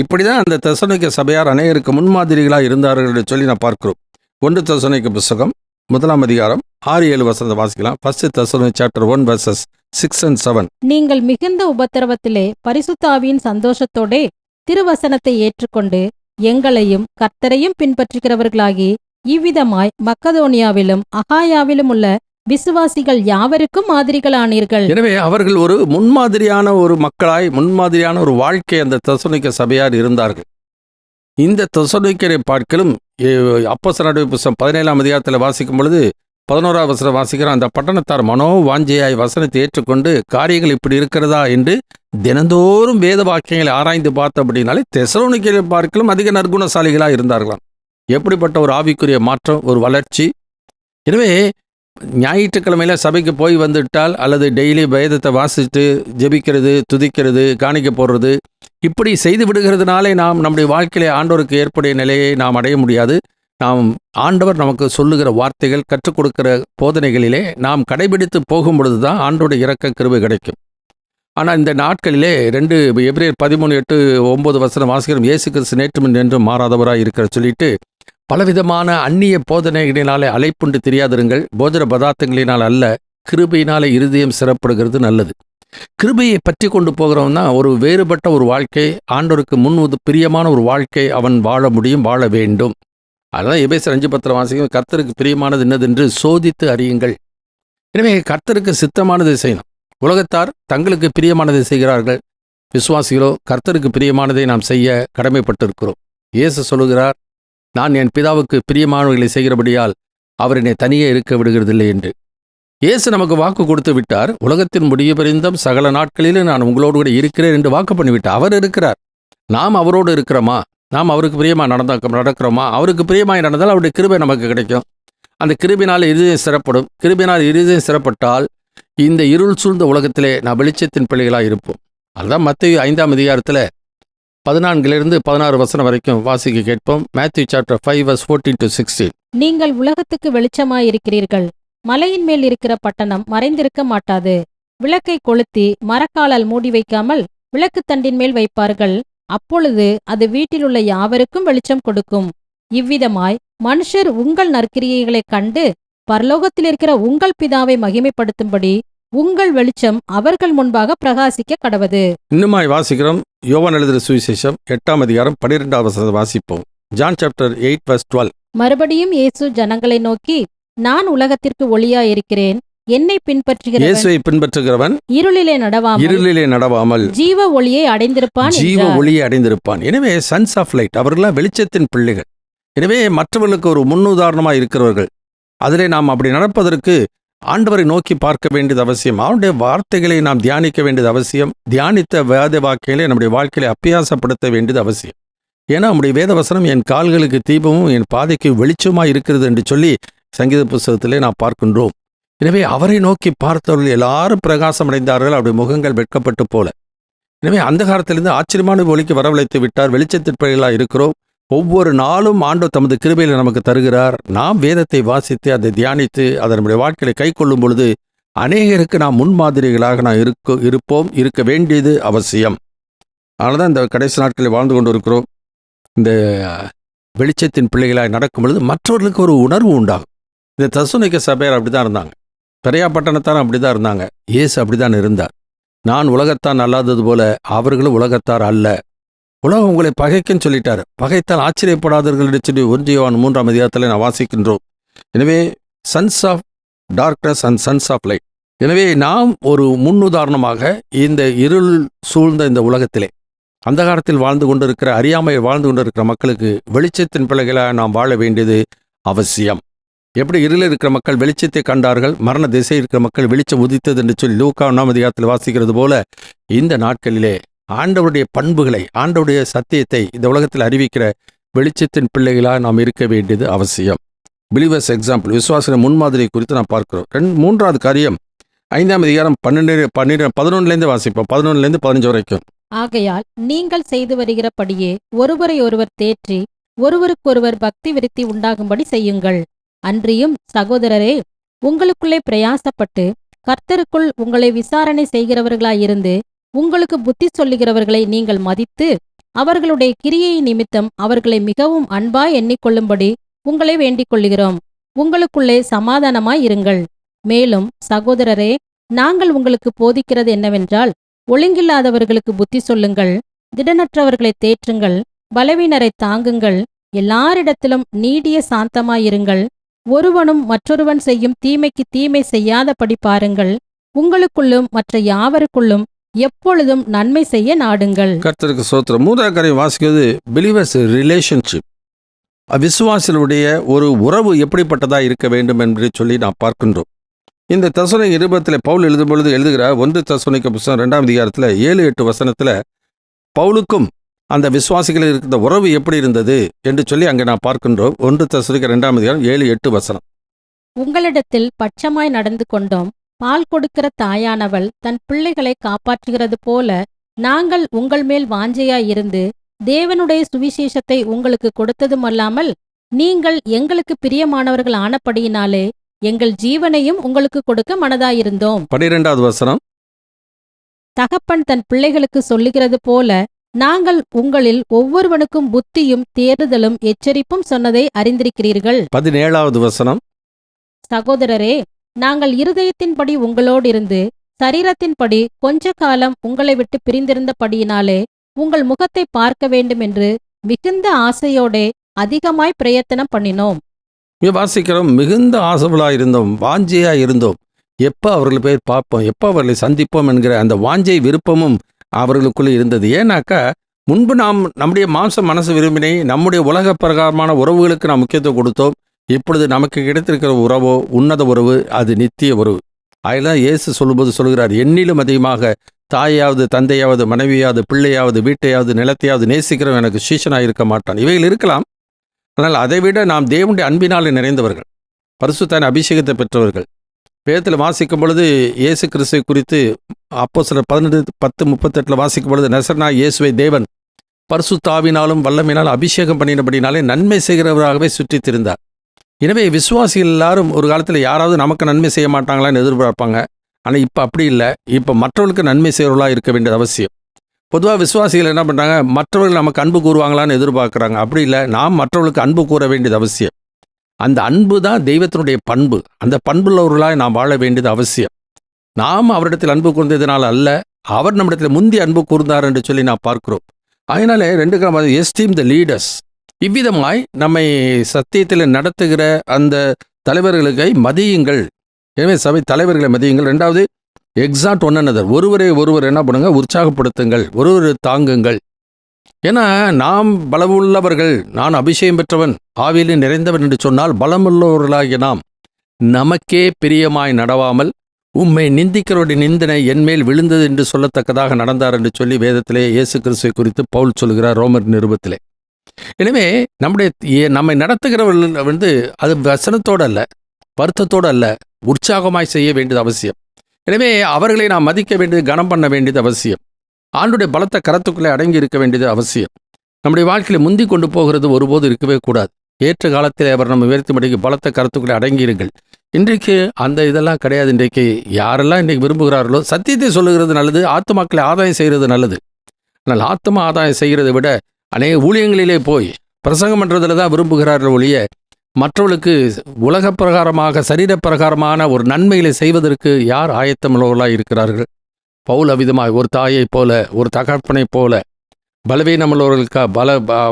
இப்படிதான் அந்த தெசலோனிக்க சபையார் அநேகருக்கு முன்மாதிரிகளாக இருந்தார்கள் என்று சொல்லி நான் பார்க்கிறோம். 1 தெசலோனிக்க புத்தகம் 1 அதிகாரம் 6-7 வசனத்தை வாசிக்கலாம். 1 தெசலோனிக்க சாப்டர் 1 verses 6 and 7. நீங்கள் மிகுந்த உபத்திரவத்திலே பரிசுத்த ஆவியின் சந்தோஷத்தோடே திருவசனத்தை ஏற்றுக்கொண்டு எங்களையும் கர்த்தரையும் பின்பற்றுகிறவர்களாகி இவ்விதமாய் மக்கதோனியாவிலும் அகாயாவிலும் உள்ள விசுவாசிகள் யாவருக்கும் மாதிரிகளானீர்கள். எனவே அவர்கள் ஒரு முன்மாதிரியான ஒரு மக்களாய், முன்மாதிரியான ஒரு வாழ்க்கை அந்த தெசலோனிக்க சபையார் இருந்தார்கள். இந்த தெசலோனிக்கரை பார்க்கலும் அப்போஸ்தலர் புத்தகம் 17 அதிகாரத்தில் வாசிக்கும் பொழுது 11 வசனம் வாசிக்கிறோம். அந்த பட்டணத்தார் மனோ வாஞ்சையாய் வசனத்தை ஏற்றுக்கொண்டு காரியங்கள் இப்படி இருக்கிறதா என்று தினந்தோறும் வேத வாக்கியங்களை ஆராய்ந்து பார்த்தபடினாலே தெசலோனிக்கரை பார்க்கலும் அதிக நற்குணசாலிகளாக இருந்தார்களாம். எப்படிப்பட்ட ஒரு ஆவிக்குரிய மாற்றம், ஒரு வளர்ச்சி! எனவே ஞாயிற்றுக்கிழமையில சபைக்கு போய் வந்துவிட்டால் அல்லது டெய்லி வேதத்தை வாசித்து ஜெபிக்கிறது, துதிக்கிறது, காணிக்க போடுறது, இப்படி செய்து விடுகிறதுனாலே நாம் நம்முடைய வாழ்க்கையிலே ஆண்டவருக்கு ஏற்புடைய நிலையை நாம் அடைய முடியாது. நாம் ஆண்டவர் நமக்கு சொல்லுகிற வார்த்தைகள், கற்றுக் கொடுக்கிற போதனைகளிலே நாம் கடைபிடித்து போகும் பொழுது தான் ஆண்டோட இரக்க கிருபை கிடைக்கும். ஆனால் இந்த நாட்களிலே எபிரேயர் 13:8-9 வசனம் வாசிக்கிறோம். இயேசு கிறிஸ்து நேற்றும் என்றும் மாறாதவராக இருக்கிற சொல்லிட்டு பலவிதமான அந்நிய போதனைகளினாலே அலைப்புண்டு தெரியாதிருங்கள். போஜன பதார்த்தங்களினால் அல்ல, கிருபையினாலே இருதயம் சிறப்படுகிறது நல்லது. கிருபையை பற்றி கொண்டு போகிறவன் தான் ஒரு வேறுபட்ட ஒரு வாழ்க்கை, ஆண்டவருக்கு பிரியமான ஒரு வாழ்க்கை அவன் வாழ முடியும், வாழ வேண்டும். அதான் எபேசியர் 5:10 வாசிக்கும், கர்த்தருக்கு பிரியமானது என்னதென்று சோதித்து அறியுங்கள். எனவே கர்த்தருக்கு சித்தமானதை செய்யணும். உலகத்தார் தங்களுக்கு பிரியமானதை செய்கிறார்கள். விசுவாசிகளோ கர்த்தருக்கு பிரியமானதை நாம் செய்ய கடமைப்பட்டிருக்கிறோம். இயேசு சொல்லுகிறார், நான் என் பிதாவுக்கு பிரியமானவர்களை செய்கிறபடியால் அவர் என்னை தனியே இருக்க விடுகிறதில்லை என்று. இயேசு நமக்கு வாக்கு கொடுத்து விட்டார். உலகத்தின் முடிய பரிந்தும் சகல நாட்களிலும் நான் உங்களோடு கூட இருக்கிறேன் என்று வாக்கு பண்ணிவிட்டார். அவர் இருக்கிறார். நாம் அவரோடு இருக்கிறோமா? நாம் அவருக்கு பிரியமாக நடக்கிறோமா? அவருக்கு பிரியமாய் நடந்தால் அவருடைய கிருபை நமக்கு கிடைக்கும். அந்த கிருபினால் இருதயம் சிறப்படும். கிருபினால் இருதயம் சிறப்பட்டால் இந்த இருள் சூழ்ந்த உலகத்திலே நான் வெளிச்சத்தின் பிள்ளைகளாக இருப்போம். அதுதான் மத்தேயு 5 அதிகாரத்தில் 14-16 வசனம் வரைக்கும் வாசிக்க கேட்போம். Matthew chapter 5:14-16. நீங்கள் உலகத்துக்கு வெளிச்சமாயிருக்கிறீர்கள். மலையின் மேல் இருக்கிற பட்டணம் மறைந்திருக்க மாட்டாது. விளக்கை கொளுத்தி மரக்காலால் மூடி வைக்காமல் விளக்குத்தண்டின் மேல் வைப்பார்கள். அப்பொழுது அது வீட்டிலுள்ள யாவருக்கும் வெளிச்சம் கொடுக்கும். இவ்விதமாய் மனுஷர் உங்கள் நற்கிரியைகளைக் கண்டு பரலோகத்தில் இருக்கிற உங்கள் பிதாவை மகிமைப்படுத்தும்படி உங்கள் வெளிச்சம் அவர்கள் முன்பாக பிரகாசிக்க கடவது. இன்னுமாய் வாசிக்கிறோம். யோவான் எழுதின சுவிசேஷம் 8 அதிகாரம் 12 வசனத்தை வாசிப்போம். John chapter 8:12. மறுபடியும் இயேசு ஜனங்களை நோக்கி, நான் உலகத்திற்கு ஒளியாயிருக்கிறேன். என்னை இயேசுவை பின்பற்றுகிறவன் இருளிலே நடவாமல் ஜீவ ஒளியை அடைந்திருப்பான். எனவே சன்ஸ் ஆஃப் லைட், அவர்களாம் வெளிச்சத்தின் பிள்ளைகள். எனவே மற்றவர்களுக்கு ஒரு முன்னுதாரணமாக இருக்கிறவர்கள். அதிலே நாம் அப்படி நடப்பதற்கு ஆண்டவரை நோக்கி பார்க்க வேண்டியது அவசியம். அவருடைய வார்த்தைகளை நாம் தியானிக்க வேண்டியது அவசியம். தியானித்த வேத வாக்கியங்களை நம்முடைய வாழ்க்கையை அபியாசப்படுத்த வேண்டியது அவசியம். ஏன்னா நம்முடைய வேத வசனம் என் கால்களுக்கு தீபமும் என் பாதைக்கு வெளிச்சமாக இருக்கிறது என்று சொல்லி சங்கீத புஸ்தகத்திலே நாம் பார்க்கின்றோம். எனவே அவரை நோக்கி பார்த்தவர்கள் எல்லாரும் பிரகாசம் அடைந்தார்கள். அவருடைய முகங்கள் வெட்கப்பட்டு போல. எனவே அந்த காலத்திலிருந்து ஆச்சரியமான ஒளிக்கு வரவழைத்து விட்டார். வெளிச்சத்தின் பிள்ளைகளாக இருக்கிறோம். ஒவ்வொரு நாளும் ஆண்டவர் தமது கிருபையில் நமக்கு தருகிறார். நாம் வேதத்தை வாசித்து அதை தியானித்து அதை நம்முடைய வாழ்க்கையை கை கொள்ளும் பொழுது அநேகருக்கு நாம் முன்மாதிரிகளாக நாம் இருக்க வேண்டியது அவசியம். அதனால தான் இந்த கடைசி நாட்களில் வாழ்ந்து கொண்டு இருக்கிறோம். இந்த வெளிச்சத்தின் பிள்ளைகளாக நடக்கும் பொழுது மற்றவர்களுக்கு ஒரு உணர்வு உண்டாகும். இந்த தெசலோனிக்க சபையார் அப்படி தான் இருந்தாங்க. பெரியா பட்டணத்தார் அப்படி தான் இருந்தாங்க. இயேசு அப்படி தான் இருந்தார். நான் உலகத்தான் அல்லாதது போல அவர்களும் உலகத்தார் அல்ல. உலகம் உங்களை பகைக்குன்னு சொல்லிட்டார். பகைத்தால் ஆச்சரியப்படாதவர்கள் என்று சொல்லி 1 யோவான் 3 அதிகாரத்தில் நான் வாசிக்கின்றோம். எனவே sons of darkness and sons of light. எனவே நாம் ஒரு முன்னுதாரணமாக இந்த இருள் சூழ்ந்த இந்த உலகத்திலே அந்த காலத்தில் வாழ்ந்து கொண்டிருக்கிற, அறியாமை வாழ்ந்து கொண்டிருக்கிற மக்களுக்கு வெளிச்சத்தின் பிள்ளைகளாக நாம் வாழ வேண்டியது அவசியம். எப்படி இருளில் இருக்கிற மக்கள் வெளிச்சத்தை கண்டார்கள், மரண திசை இருக்கிற மக்கள் வெளிச்சம் உதித்தது என்று சொல்லி லூக்கா 1 அதிகாரத்தில் வாசிக்கிறது போல இந்த நாட்களிலே ஆண்டவருடைய பண்புகளை, ஆண்டவருடைய சத்தியத்தை இந்த உலகத்தில் அறிவிக்கிற வெளிச்சத்தின் பிள்ளைகளாக நாம் இருக்க வேண்டியது அவசியம். பிலீவர்ஸ் எக்ஸாம்பிள், விசுவாச முன்மாதிரி குறித்து நாம் பார்க்கிறோம். மூன்றாவது காரியம் 5ஆம் அதிகாரம் 11 வாசிப்போம், 11 15 வரைக்கும். ஆகையால் நீங்கள் செய்து வருகிறபடியே ஒருவரை ஒருவர் தேற்றி ஒருவருக்கொருவர் பக்தி விருத்தி உண்டாகும்படி செய்யுங்கள். அன்றியும் சகோதரரே, உங்களுக்குள்ளே பிரயாசப்பட்டு கர்த்தருக்குள் உங்களை விசாரணை செய்கிறவர்களாயிருந்து உங்களுக்கு புத்தி சொல்லுகிறவர்களை நீங்கள் மதித்து அவர்களுடைய கிரியை நிமித்தம் அவர்களை மிகவும் அன்பாய் எண்ணிக்கொள்ளும்படி உங்களை வேண்டிக் கொள்ளுகிறோம். உங்களுக்குள்ளே சமாதானமாய் இருங்கள். மேலும் சகோதரரே, நாங்கள் உங்களுக்கு போதிக்கிறது என்னவென்றால், ஒழுங்கில்லாதவர்களுக்கு புத்தி சொல்லுங்கள், திடனற்றவர்களை தேற்றுங்கள், பலவீனரை தாங்குங்கள், எல்லாரிடத்திலும் நீடிய சாந்தமாயிருங்கள். ஒருவனும் மற்றொருவன் செய்யும் தீமைக்கு தீமை செய்யாதபடி பாருங்கள். உங்களுக்குள்ளும் மற்ற யாவருக்குள்ளும் எப்பொழுதும் நன்மை செய்ய நாடுங்கள். கர்த்தருக்கு ஸ்தோத்திரம். மூன்றாவது காரியம் வாசிக்கிறது பிலீவர்ஸ் ரிலேஷன்ஷிப். விசுவாசிகளுடைய ஒரு உறவு எப்படிப்பட்டதா இருக்க வேண்டும் என்று சொல்லி நாம் பார்க்கின்றோம். இந்த தெசலோனிக்கேயர் நிருபத்தில் பவுல் எழுதும் பொழுது எழுதுகிறார். 1 தெசலோனிக்கேயர் புத்தகம் 2ஆம் அதிகாரத்தில் 7-8 வசனத்தில் பவுலுக்கும் அந்த விசுவாசிகள் இருக்கிற உறவு எப்படி இருந்தது என்று சொல்லி அங்கே நான் பார்க்கின்றோம். 1 தெசலோனிக்கேயர் 2ஆம் அதிகாரம் 7-8 வசனம். உங்களிடத்தில் பட்சமாய் நடந்து கொண்டோம். பால் கொடுக்கிற தாயானவள் தன் பிள்ளைகளை காப்பாற்றுகிறது போல நாங்கள் உங்கள் மேல் வாஞ்சையாயிருந்து தேவனுடைய சுவிசேஷத்தை உங்களுக்கு கொடுத்ததுமல்லாமல் நீங்கள் எங்களுக்கு பிரியமானவர்கள் ஆனபடியினாலே எங்கள் ஜீவனையும் உங்களுக்கு கொடுக்க மனதாயிருந்தோம். 12வது வசனம். தகப்பன் தன் பிள்ளைகளுக்கு சொல்லுகிறது போல நாங்கள் உங்களில் ஒவ்வொருவனுக்கும் புத்தியும் தேறுதலும் எச்சரிப்பும் சொன்னதை அறிந்திருக்கிறீர்கள். 17வது வசனம். சகோதரரே, நாங்கள் இருதயத்தின்படி உங்களோடிருந்து சரீரத்தின்படி கொஞ்ச காலம் உங்களை விட்டு பிரிந்திருந்தபடியினாலே உங்கள் முகத்தை பார்க்க வேண்டும் என்று மிகுந்த ஆசையோடே அதிகமாய் பிரயத்தனம் பண்ணினோம். வாசிக்கிறோம், மிகுந்த ஆசைகளாக இருந்தோம், வாஞ்சையாக இருந்தோம். எப்போ அவர்களை போய் பார்ப்போம், எப்போ அவர்களை சந்திப்போம் என்கிற அந்த வாஞ்சை விருப்பமும் அவர்களுக்குள்ளே இருந்தது. ஏன்னாக்கா முன்பு நாம் நம்முடைய மனசு விரும்பினை நம்முடைய உலக பிரகாரமான உறவுகளுக்கு நாம் முக்கியத்துவம் கொடுத்தோம். இப்பொழுது நமக்கு கிடைத்திருக்கிற உறவோ உன்னத உறவு, அது நித்திய உறவு. அதெல்லாம் இயேசு சொல்லும்போது சொல்கிறார், என்னிலும் அதிகமாக தாயாவது தந்தையாவது மனைவியாவது பிள்ளையாவது வீட்டையாவது நிலத்தையாவது நேசிக்கிறவன் எனக்கு சீஷனாக இருக்க மாட்டான். இவைகள் இருக்கலாம், ஆனால் அதைவிட நாம் தேவனுடைய அன்பினால் நிறைந்தவர்கள், பரிசுத்தான அபிஷேகத்தை பெற்றவர்கள். வேதத்தில் வாசிக்கும் பொழுது இயேசு கிறிஸ்துவை குறித்து அப்போஸ்தலர் 18:10-38 வாசிக்கும் பொழுது, நசரேயனாகிய இயேசுவை தேவன் பரிசுத்தாவினாலும் வல்லமையினாலும் அபிஷேகம் பண்ணினபடினாலே நன்மை செய்கிறவராகவே சுற்றித் திரிந்தார். எனவே விசுவாசிகள் எல்லாரும் ஒரு காலத்தில் யாராவது நமக்கு நன்மை செய்ய மாட்டாங்களான்னு எதிர்பார்ப்பாங்க. ஆனால் இப்போ அப்படி இல்லை. இப்போ மற்றவர்களுக்கு நன்மை செய்கிறவர்களாக இருக்க வேண்டியது அவசியம். பொதுவாக விசுவாசிகள் என்ன பண்ணுறாங்க, மற்றவர்கள் நமக்கு அன்பு கூறுவாங்களான்னு எதிர்பார்க்குறாங்க. அப்படி இல்லை, நாம் மற்றவர்களுக்கு அன்பு கூற வேண்டியது அவசியம். அந்த அன்பு தான் தெய்வத்தினுடைய பண்பு. அந்த பண்புள்ளவர்களாக நாம் வாழ வேண்டியது அவசியம். நாம் அவரிடத்தில் அன்பு கூர்ந்ததினால் அல்ல, அவர் நம்மிடத்தில் முந்தி அன்பு கூர்ந்தார் என்று சொல்லி நாம் பார்க்கிறோம். அதனாலே 2 எஸ்டீம் த லீடர்ஸ். இவ்விதமாய் நம்மை சத்தியத்தில் நடத்துகிற அந்த தலைவர்களுக்கு மதியுங்கள். எனவே சபை தலைவர்களை மதியுங்கள். 2வது எக்ஸாட் ஒன் another. ஒருவரை ஒருவர் என்ன பண்ணுங்க, உற்சாகப்படுத்துங்கள், ஒருவரை தாங்குங்கள். ஏன்னா நாம் பலமுள்ளவர்கள், நான் அபிஷேகம் பெற்றவன் ஆவியிலே நிறைந்தவன் என்று சொன்னால் பலமுள்ளவர்களாகிய நாம் நமக்கே பிரியமாய் நடவாமல் உம்மை நிந்திக்கிறவருடைய நிந்தனை என்மேல் விழுந்தது என்று சொல்லத்தக்கதாக நடந்தார் என்று சொல்லி வேதத்திலே இயேசு கிறிஸ்துவை குறித்து பவுல் சொல்கிறார் ரோமர் நிருபத்திலே. எனவே நம்மை நடத்துகிறவர்கள் அது வசனத்தோடு அல்ல, வருத்தத்தோடு அல்ல, உற்சாகமாய் செய்ய வேண்டியது அவசியம். எனவே அவர்களை நாம் மதிக்க வேண்டியது, கனம் பண்ண வேண்டியது அவசியம். ஆண்டுடைய பலத்த கரத்துக்குள்ளே அடங்கி இருக்க வேண்டியது அவசியம். நம்முடைய வாழ்க்கையில் முந்தி கொண்டு போகிறது ஒருபோது இருக்கவே கூடாது. ஏற்ற காலத்தில் அவர் நம்ம உயர்த்தும்படிக்கு பலத்த கரத்துக்குள்ளே அடங்கியிருங்கள். இன்றைக்கு அந்த இதெல்லாம் கிடையாது. இன்றைக்கு யாரெல்லாம் இன்றைக்கு விரும்புகிறார்களோ சத்தியத்தை சொல்லுகிறது நல்லது, ஆத்துமாக்களை ஆதாயம் செய்கிறது நல்லது. ஆனால் ஆத்மா ஆதாயம் செய்கிறதை விட அநேக ஊழியங்களிலே போய் பிரசங்கம் பண்ணுறதுல தான் விரும்புகிறார்கள் ஒழிய மற்றவர்களுக்கு உலக பிரகாரமாக சரீரப்பிரகாரமான ஒரு நன்மைகளை செய்வதற்கு யார் ஆயத்தமுள்ளவர்களாக இருக்கிறார்கள்? பவுல் அவிதமாய் ஒரு தாயைப் போல, ஒரு தகப்பனைப் போல பலவீனமுள்ளவர்களுக்காக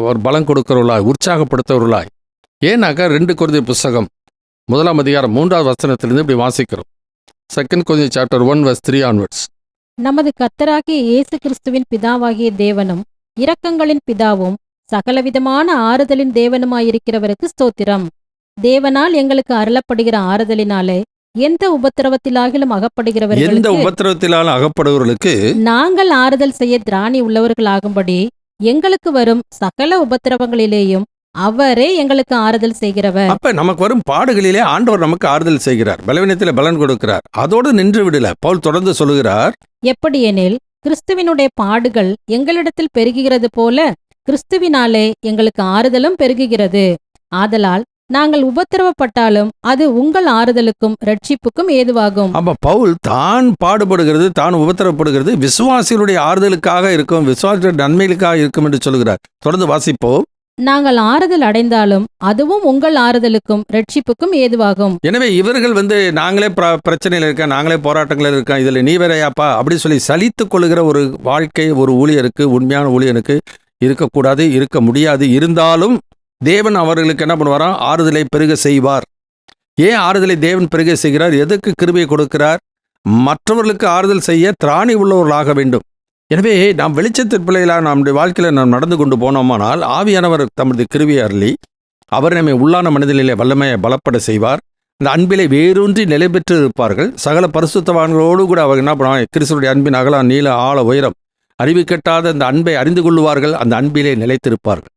ஒரு பலம் கொடுக்கிறவர்களாய், உற்சாகப்படுத்துவர்களாய். ஏன்னாக்கா 2 கொரிந்தியர் புஸ்தகம் 1ஆம் அதிகாரம் 3வது வசனத்திலிருந்து இப்படி வாசிக்கிறோம். 2 கொரிந்தியர் சாப்டர் 1 verse 3 onwards. நமது கர்த்தராகிய இயேசு கிறிஸ்துவின் பிதாவாகிய தேவனும் இரக்கங்களின் பிதாவும் சகலவிதமான ஆறுதலின் தேவனுமாயிருக்கிறவருக்கு ஸ்தோத்திரம். தேவனால் எங்களுக்கு அருளப்படுகிற ஆறுதலினாலே எந்த உபத்திரவத்திலாகிலும் அகப்படுகிறவர்களுக்கு நாங்கள் ஆறுதல் செய்ய திராணி உள்ளவர்களாகும்படி எங்களுக்கு வரும் சகல உபத்திரவங்களிலேயும் அவரே எங்களுக்கு ஆறுதல் செய்கிறவர். அப்ப நமக்கு வரும் பாடுகளிலே ஆண்டவர் நமக்கு ஆறுதல் செய்கிறார், பலவீனத்திலே பலன் கொடுக்கிறார். அதோடு நின்று விடல. பவுல் தொடர்ந்து சொல்லுகிறார், எப்படியெனில் கிறிஸ்துவினுடைய பாடுகள் எங்களிடத்தில் பெருகுகிறது போல கிறிஸ்துவினாலே எங்களுக்கு ஆறுதலும் பெருகுகிறது. ஆதலால் நாங்கள் உபத்திரவப்பட்டாலும் அது உங்கள் ஆறுதலுக்கும் ரட்சிப்புக்கும் ஏதுவாகும். அப்ப பவுல் தான் பாடுபடுகிறது, தான் உபத்திரப்படுகிறது விசுவாசிகளுடைய ஆறுதலுக்காக இருக்கும், விசுவாசிகளுடைய நன்மைகளுக்காக இருக்கும் என்று சொல்கிறார். தொடர்ந்து வாசிப்போம். நாங்கள் ஆறுதல் அடைந்தாலும் அதுவும் உங்கள் ஆறுதலுக்கும் ரட்சிப்புக்கும் ஏதுவாகும். எனவே இவர்கள் நாங்களே பிரச்சனையில் இருக்கோம், நாங்களே போராட்டங்களில் இருக்கோம், இதுல நீ வேறையாப்பா அப்படி சொல்லி சலித்துக் கொள்ளுகிற ஒரு வாழ்க்கை ஒரு ஊழியருக்கு, உண்மையான ஊழியனுக்கு இருக்கக்கூடாது, இருக்க முடியாது. இருந்தாலும் தேவன் அவர்களுக்கு என்ன பண்ணுவாராம்? ஆறுதலை பெருக செய்வார். ஏன் ஆறுதலை தேவன் பெருக செய்கிறார்? எதற்கு கிருபையை கொடுக்கிறார்? மற்றவர்களுக்கு ஆறுதல் செய்ய திராணி உள்ளவர்களாக வேண்டும். எனவே நாம் வெளிச்சத்தின் பிள்ளைகளாக நம்முடைய வாழ்க்கையில் நாம் நடந்து கொண்டு போனோமானால் ஆவியானவர் தமது கிருபையை அருளி அவர் நம்மை உள்ளான மனிதனிலே வல்லமையை பலப்பட செய்வார். அந்த அன்பிலே வேரூன்றி நிலை பெற்று இருப்பார்கள். சகல பரிசுத்தவான்களோடு கூட அவர் என்ன பண்ணுவாங்க? கிறிஸ்துவுடைய அன்பின் அகலம் நீள ஆழ உயரம் அறிவு கெட்டாத அந்த அன்பை அறிந்து கொள்ளுவார்கள். அந்த அன்பிலே நிலைத்திருப்பார்கள்.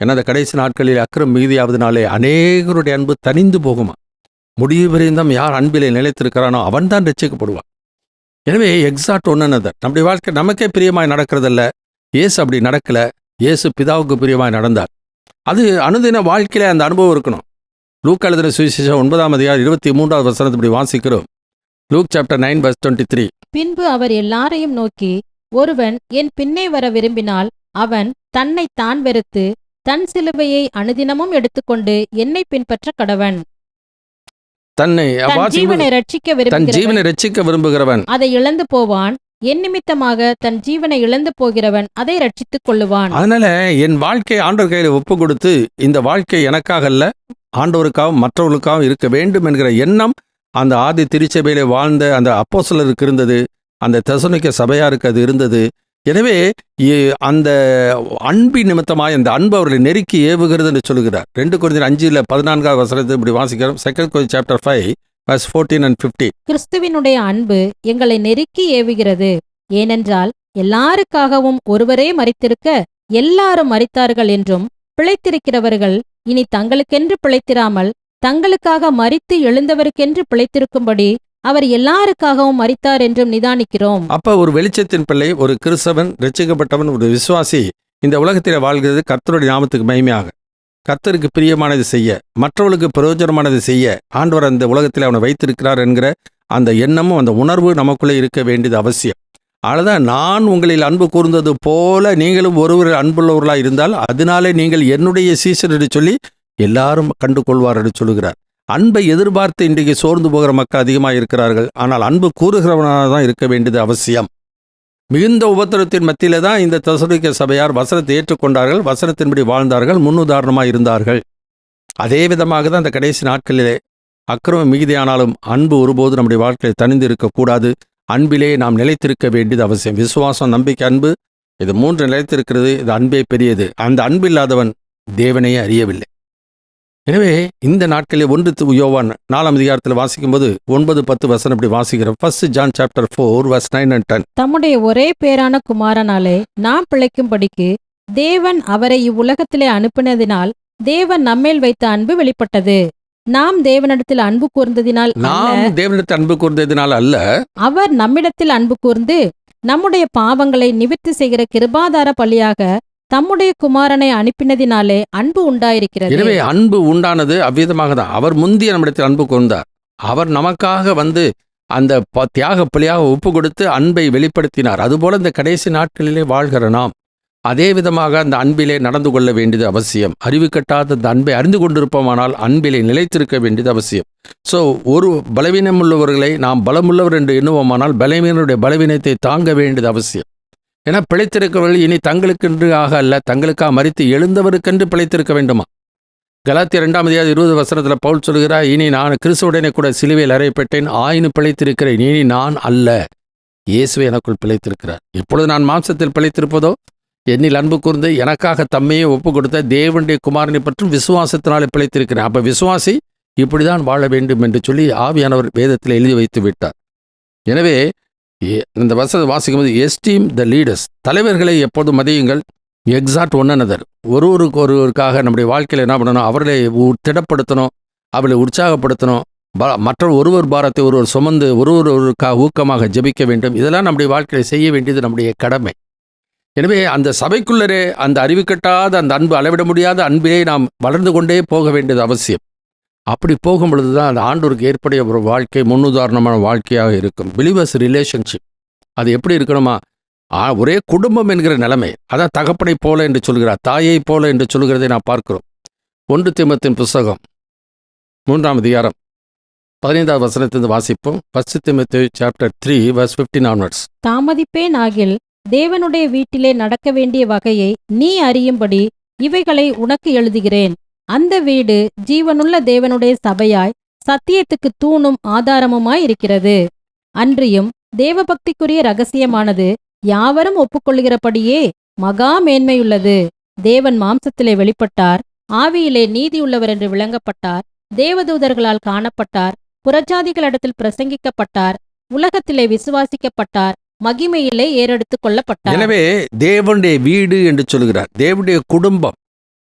ஏன்னா அந்த கடைசி நாட்களில் அக்கிரம் மிகுதியாவதனாலே அநேகருடைய அன்பு தனிந்து போகுமா. முடிவு பரியந்தம் யார் அன்பிலே நிலைத்திருக்கிறானோ அவன் தான் ரட்சிக்கப்படுவான். எனவே எக்ஸாக்ட் ஒன்றுனது நம்முடைய வாழ்க்கை நமக்கே பிரியமாய் நடக்கிறதில்ல. இயேசு அப்படி நடக்கல. இயேசு பிதாவுக்கு பிரியமாய் நடந்தார். அது அனுதின வாழ்க்கையில அந்த அனுபவம் இருக்கணும். லூக்கா எழுதின சுவிசேஷம் 9:23 இப்படி வாசிக்கிறோம். Look chapter 9:23. பின்பு அவர் எல்லாரையும் நோக்கி, ஒருவன் என் பின்னே வர விரும்பினால் அவன் தன்னை தான் வெறுத்து தன் சிலுவையை அனுதினமும் எடுத்துக்கொண்டு என்னை பின்பற்ற கடவன். தன் ஜீவனை ரட்சிக்க விரும்புகிறவன் அதை இழந்து போவான். என் நிமித்தமாக தன் ஜீவனை இழந்து போகிறவன் அதை ரட்சித்துக் கொள்ளுவான். அதனால என் வாழ்க்கையை ஆண்டவர் கையில் ஒப்பு கொடுத்து இந்த வாழ்க்கை எனக்காக அல்ல, ஆண்டவருக்காகவும் மற்றவர்களுக்காகவும் இருக்க வேண்டும் என்கிற எண்ணம் அந்த ஆதி திருச்சபையிலே வாழ்ந்த அந்த அப்போஸ்தலருக்கு இருந்தது. அந்த தெசலோனிக்க சபையாருக்கு அது இருந்தது. எனவே அந்த அன்பின் நிமித்தமாய் அந்த அன்பு அவர்களை நெருக்கி ஏவுகிறது என்று சொல்கிறார். 2 கொரிந்தியர் 5:14 இப்படி வாசிக்கிறோம். 2 Corinthians chapter 5:14 and 15. கிறிஸ்துவினுடைய அன்பு எங்களை நெருக்கி ஏவுகிறது. ஏனென்றால் எல்லாருக்காகவும் ஒருவரே மரித்திருக்க எல்லாரும் மரித்தார்கள் என்றும், பிழைத்திருக்கிறவர்கள் இனி தங்களுக்கென்று பிழைத்திராமல் தங்களுக்காக மரித்து எழுந்தவருக்கென்று பிழைத்திருக்கும்படி அவர் எல்லாருக்காகவும் மரித்தார் என்றும் நிதானிக்கிறோம். அப்ப ஒரு வெளிச்சத்தின் பிள்ளை, ஒரு கிறிஸ்தவன், ரட்சிக்கப்பட்டவன், ஒரு விசுவாசி இந்த உலகத்தில் வாழ்கிறது கர்த்தருடைய நாமத்துக்கு மகிமையாக, கர்த்தருக்கு பிரியமானது செய்ய, மற்றவர்களுக்கு பிரயோஜனமானது செய்ய ஆண்டவர் அந்த உலகத்தில் அவனை வைத்திருக்கிறார் என்கிற அந்த எண்ணமும் அந்த உணர்வு நமக்குள்ளே இருக்க வேண்டியது அவசியம். அதனால்தான் நான் உங்களில் அன்பு கூர்ந்தது போல நீங்களும் ஒருவர் அன்புள்ளவர்களாக இருந்தால் அதனாலே நீங்கள் என்னுடைய சீசர் என்று சொல்லி எல்லாரும் கண்டு கொள்வார் என்று சொல்லுகிறார். அன்பை எதிர்பார்த்து இன்றைக்கு சோர்ந்து போகிற மக்கள் அதிகமாக இருக்கிறார்கள். ஆனால் அன்பு கூறுகிறவனாக தான் இருக்க வேண்டியது அவசியம். மிகுந்த உபத்திரத்தின் மத்தியில தான் இந்த தெசலோனிக்க சபையார் வசனத்தை ஏற்றுக்கொண்டார்கள், வசனத்தின்படி வாழ்ந்தார்கள், முன்னுதாரணமாக இருந்தார்கள். அதே விதமாக தான் அந்த கடைசி நாட்களிலே அக்கிரமம் மிகுதியானாலும் அன்பு ஒருபோது நம்முடைய வாழ்க்கையில் தனிந்து இருக்கக்கூடாது. அன்பிலே நாம் நிலைத்திருக்க வேண்டியது அவசியம். விசுவாசம், நம்பிக்கை, அன்பு, இது 3 நிலைத்திருக்கிறது. இது அன்பே பெரியது. அந்த அன்பு இல்லாதவன் தேவனையே அறியவில்லை. எனவே இந்த நாட்களில் 1 யோவான் 4 வாசிக்கும்போது 9-10 இப்படி வாசிக்கிறோம். 1 John chapter 4:9 and 10. தம்முடைய ஒரே பேரான குமாரனாலே நாம் பிழைக்கும்படிக்கு தேவன் அவரை இவ்வுலகத்திலே அனுப்பினதினால் தேவன் நம்மேல் வைத்த அன்பு வெளிப்பட்டது. நாம் தேவனிடத்தில் அன்பு கூர்ந்ததினால் அல்ல, அவர் நம்மிடத்தில் அன்பு கூர்ந்து நம்முடைய பாவங்களை நிவர்த்தி செய்கிற கிருபாதார பலியாக தம்முடைய குமாரனை அனுப்பினதினாலே அன்பு உண்டாயிருக்கிறது. எனவே அன்பு உண்டானது அவ்விதமாக தான். அவர் முந்திய நம்மிடத்தில் அன்பு கூர்ந்தார். அவர் நமக்காக அந்த தியாக பலியாக ஒப்பு கொடுத்து அன்பை வெளிப்படுத்தினார். அதுபோல இந்த கடைசி நாட்களிலே வாழ்கிற நாம் அதே விதமாக அந்த அன்பிலே நடந்து கொள்ள வேண்டியது அவசியம். அறிவு கட்டாத அந்த அன்பை அறிந்து கொண்டிருப்போமானால் அன்பிலே நிலைத்திருக்க வேண்டியது அவசியம். ஸோ ஒரு பலவீனம் உள்ளவர்களை நாம் பலமுள்ளவர் என்று எண்ணுவோமானால் பலவீனருடைய பலவீனத்தை தாங்க வேண்டியது அவசியம். ஏன்னா பிழைத்திருக்கிறவர்கள் இனி தங்களுக்கென்று ஆக அல்ல, தங்களுக்காக மரித்து எழுந்தவருக்கென்று பிழைத்திருக்க வேண்டுமா. கலாத்தியர் 2:20 பவுல் சொல்கிறார், இனி நான் கிறிஸ்துவுடனே கூட சிலுவையில் அறையப்பட்டேன், ஆயினும் பிழைத்திருக்கிறேன், இனி நான் அல்ல, இயேசுவே எனக்குள் பிழைத்திருக்கிறார். இப்பொழுது நான் மாம்சத்தில் பிழைத்திருப்பதோ என்னில் அன்பு கூர்ந்து எனக்காக தம்மையே ஒப்பு கொடுத்த தேவனுடைய குமாரனை பற்றும் விசுவாசத்தினாலே பிழைத்திருக்கிறேன். அப்ப விசுவாசி இப்படிதான் வாழ வேண்டும் என்று சொல்லி ஆவியானவர் வேதத்தில் எழுதி வைத்து விட்டார். எனவே இந்த வசனத்தை வாசிக்கும்போது எஸ்டீம் த லீடர்ஸ், தலைவர்களை எப்போதும் மதியுங்கள், எக்ஸாக்ட் ஒன் another. ஒருவருக்காக நம்முடைய வாழ்க்கையில் என்ன பண்ணணும், அவர்களை திடப்படுத்தணும், அவர்களை உற்சாகப்படுத்தணும், மற்ற ஒருவர் பாரத்தை ஒருவர் சுமந்து ஒருவருக்காக ஊக்கமாக ஜெபிக்க வேண்டும். இதெல்லாம் நம்முடைய வாழ்க்கையில் செய்ய வேண்டியது நம்முடைய கடமை. எனவே அந்த சபைக்குள்ளரே அந்த அறிவுக்கட்டாத அந்த அன்பு, அளவிட முடியாத அன்பிலே நாம் வளர்ந்து கொண்டே போக வேண்டியது அவசியம். அப்படி போகும் பொழுது தான் அந்த ஆண்டவருக்கு ஏற்படைய ஒரு வாழ்க்கை முன்னுதாரணமான வாழ்க்கையாக இருக்கும். பிலீவர்ஸ் ரிலேஷன்ஷிப் அது எப்படி இருக்கணுமா, ஒரே குடும்பம் என்கிற நிலைமை, அதான் தகப்பனை போல என்று சொல்கிறார், தாயை போல என்று சொல்கிறதை நான் பார்க்கிறோம். 1 தீமோத்தேயுவின் புஸ்தகம் 3ஆம் அதிகாரம் 15வது வசனத்திலிருந்து வாசிப்போம். 1 தீமோத்தேயு சாப்டர் 3 verse 15 onwards. தாமதிப்பேன் ஆகில் தேவனுடைய வீட்டிலே நடக்க வேண்டிய வகையை நீ அறியும்படி இவைகளை உனக்கு எழுதுகிறேன். அந்த வீடு ஜீவனுள்ள தேவனுடைய சபையாய் சத்தியத்துக்கு தூணும் ஆதாரமுமாய் இருக்கிறது. அன்றியும் தேவபக்திக்குரிய இரகசியமானது யாவரும் ஒப்புக்கொள்கிறபடியே மகா மேன்மையுள்ளது. தேவன் மாம்சத்திலே வெளிப்பட்டார், ஆவியிலே நீதியுள்ளவர் என்று விளங்கப்பட்டார், தேவதூதர்களால் காணப்பட்டார், புறஜாதிகளிடத்தில் பிரசங்கிக்கப்பட்டார், உலகத்திலே விசுவாசிக்கப்பட்டார், மகிமையிலே ஏறெடுத்துக் கொள்ளப்பட்டார். எனவே தேவனுடைய வீடு என்று சொல்கிறார், தேவனுடைய குடும்பம்.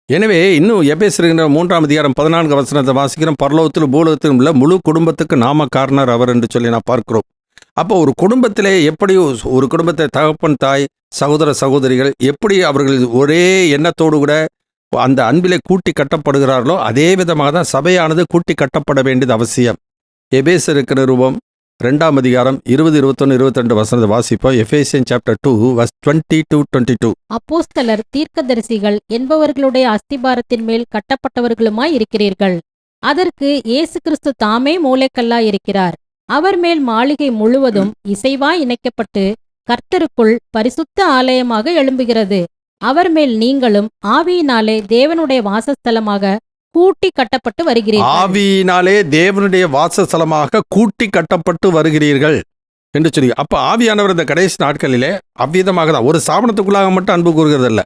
எனவே இன்னும் எபேசியர் 3ஆம் அதிகாரம் 14 வசனத்தை வாசிக்கிறோம். பரலோகத்திலும் பூலோகத்திலும் உள்ள முழு குடும்பத்துக்கு நாம காரணர் அவர் என்று சொல்லி நான் பார்க்கிறோம். அப்போ ஒரு குடும்பத்திலே எப்படி ஒரு குடும்பத்தை தகப்பன், தாய், சகோதர சகோதரிகள் எப்படி அவர்கள் ஒரே எண்ணத்தோடு கூட அந்த அன்பிலே கூட்டி கட்டப்படுகிறார்களோ அதே விதமாக தான் சபையானது கூட்டி கட்டப்பட வேண்டியது அவசியம். எபேசியருக்கு நிருபம் 2ஆம் அதிகாரம் 20, 21, 22 வசனத்தை வாசிப்போம். Ephesian chapter 2 verse 20-22. அப்போஸ்தலர், தீர்க்கதரிசிகள் என்பவர்களுடைய அஸ்திபாரத்தின் மேல் கட்டப்பட்டவர்களுமாய் இருக்கிறீர்கள். அதற்கு இயேசு கிறிஸ்து தாமே மூலைக்கல்லாய் இருக்கிறார். அவர் மேல் மாளிகை முழுவதும் இசைவாய் இணைக்கப்பட்டு கர்த்தருக்குள் பரிசுத்த ஆலயமாக எழும்புகிறது. அவர் மேல் நீங்களும் ஆவியினாலே தேவனுடைய வாசஸ்தலமாக கூட்டி கட்டப்பட்டு வருகிறீர்கள். ஆவியினாலே தேவனுடைய வாசஸ்தலமாக கூட்டி கட்டப்பட்டு வருகிறீர்கள் என்று சொல்லி, அப்ப ஆவியானவர் இந்த கடைசி நாட்களிலே அவ்விதமாக தான் ஒரு ஸ்தாபனத்துக்குள்ளாக மட்டும் அன்பு கூறுகிறதில்ல.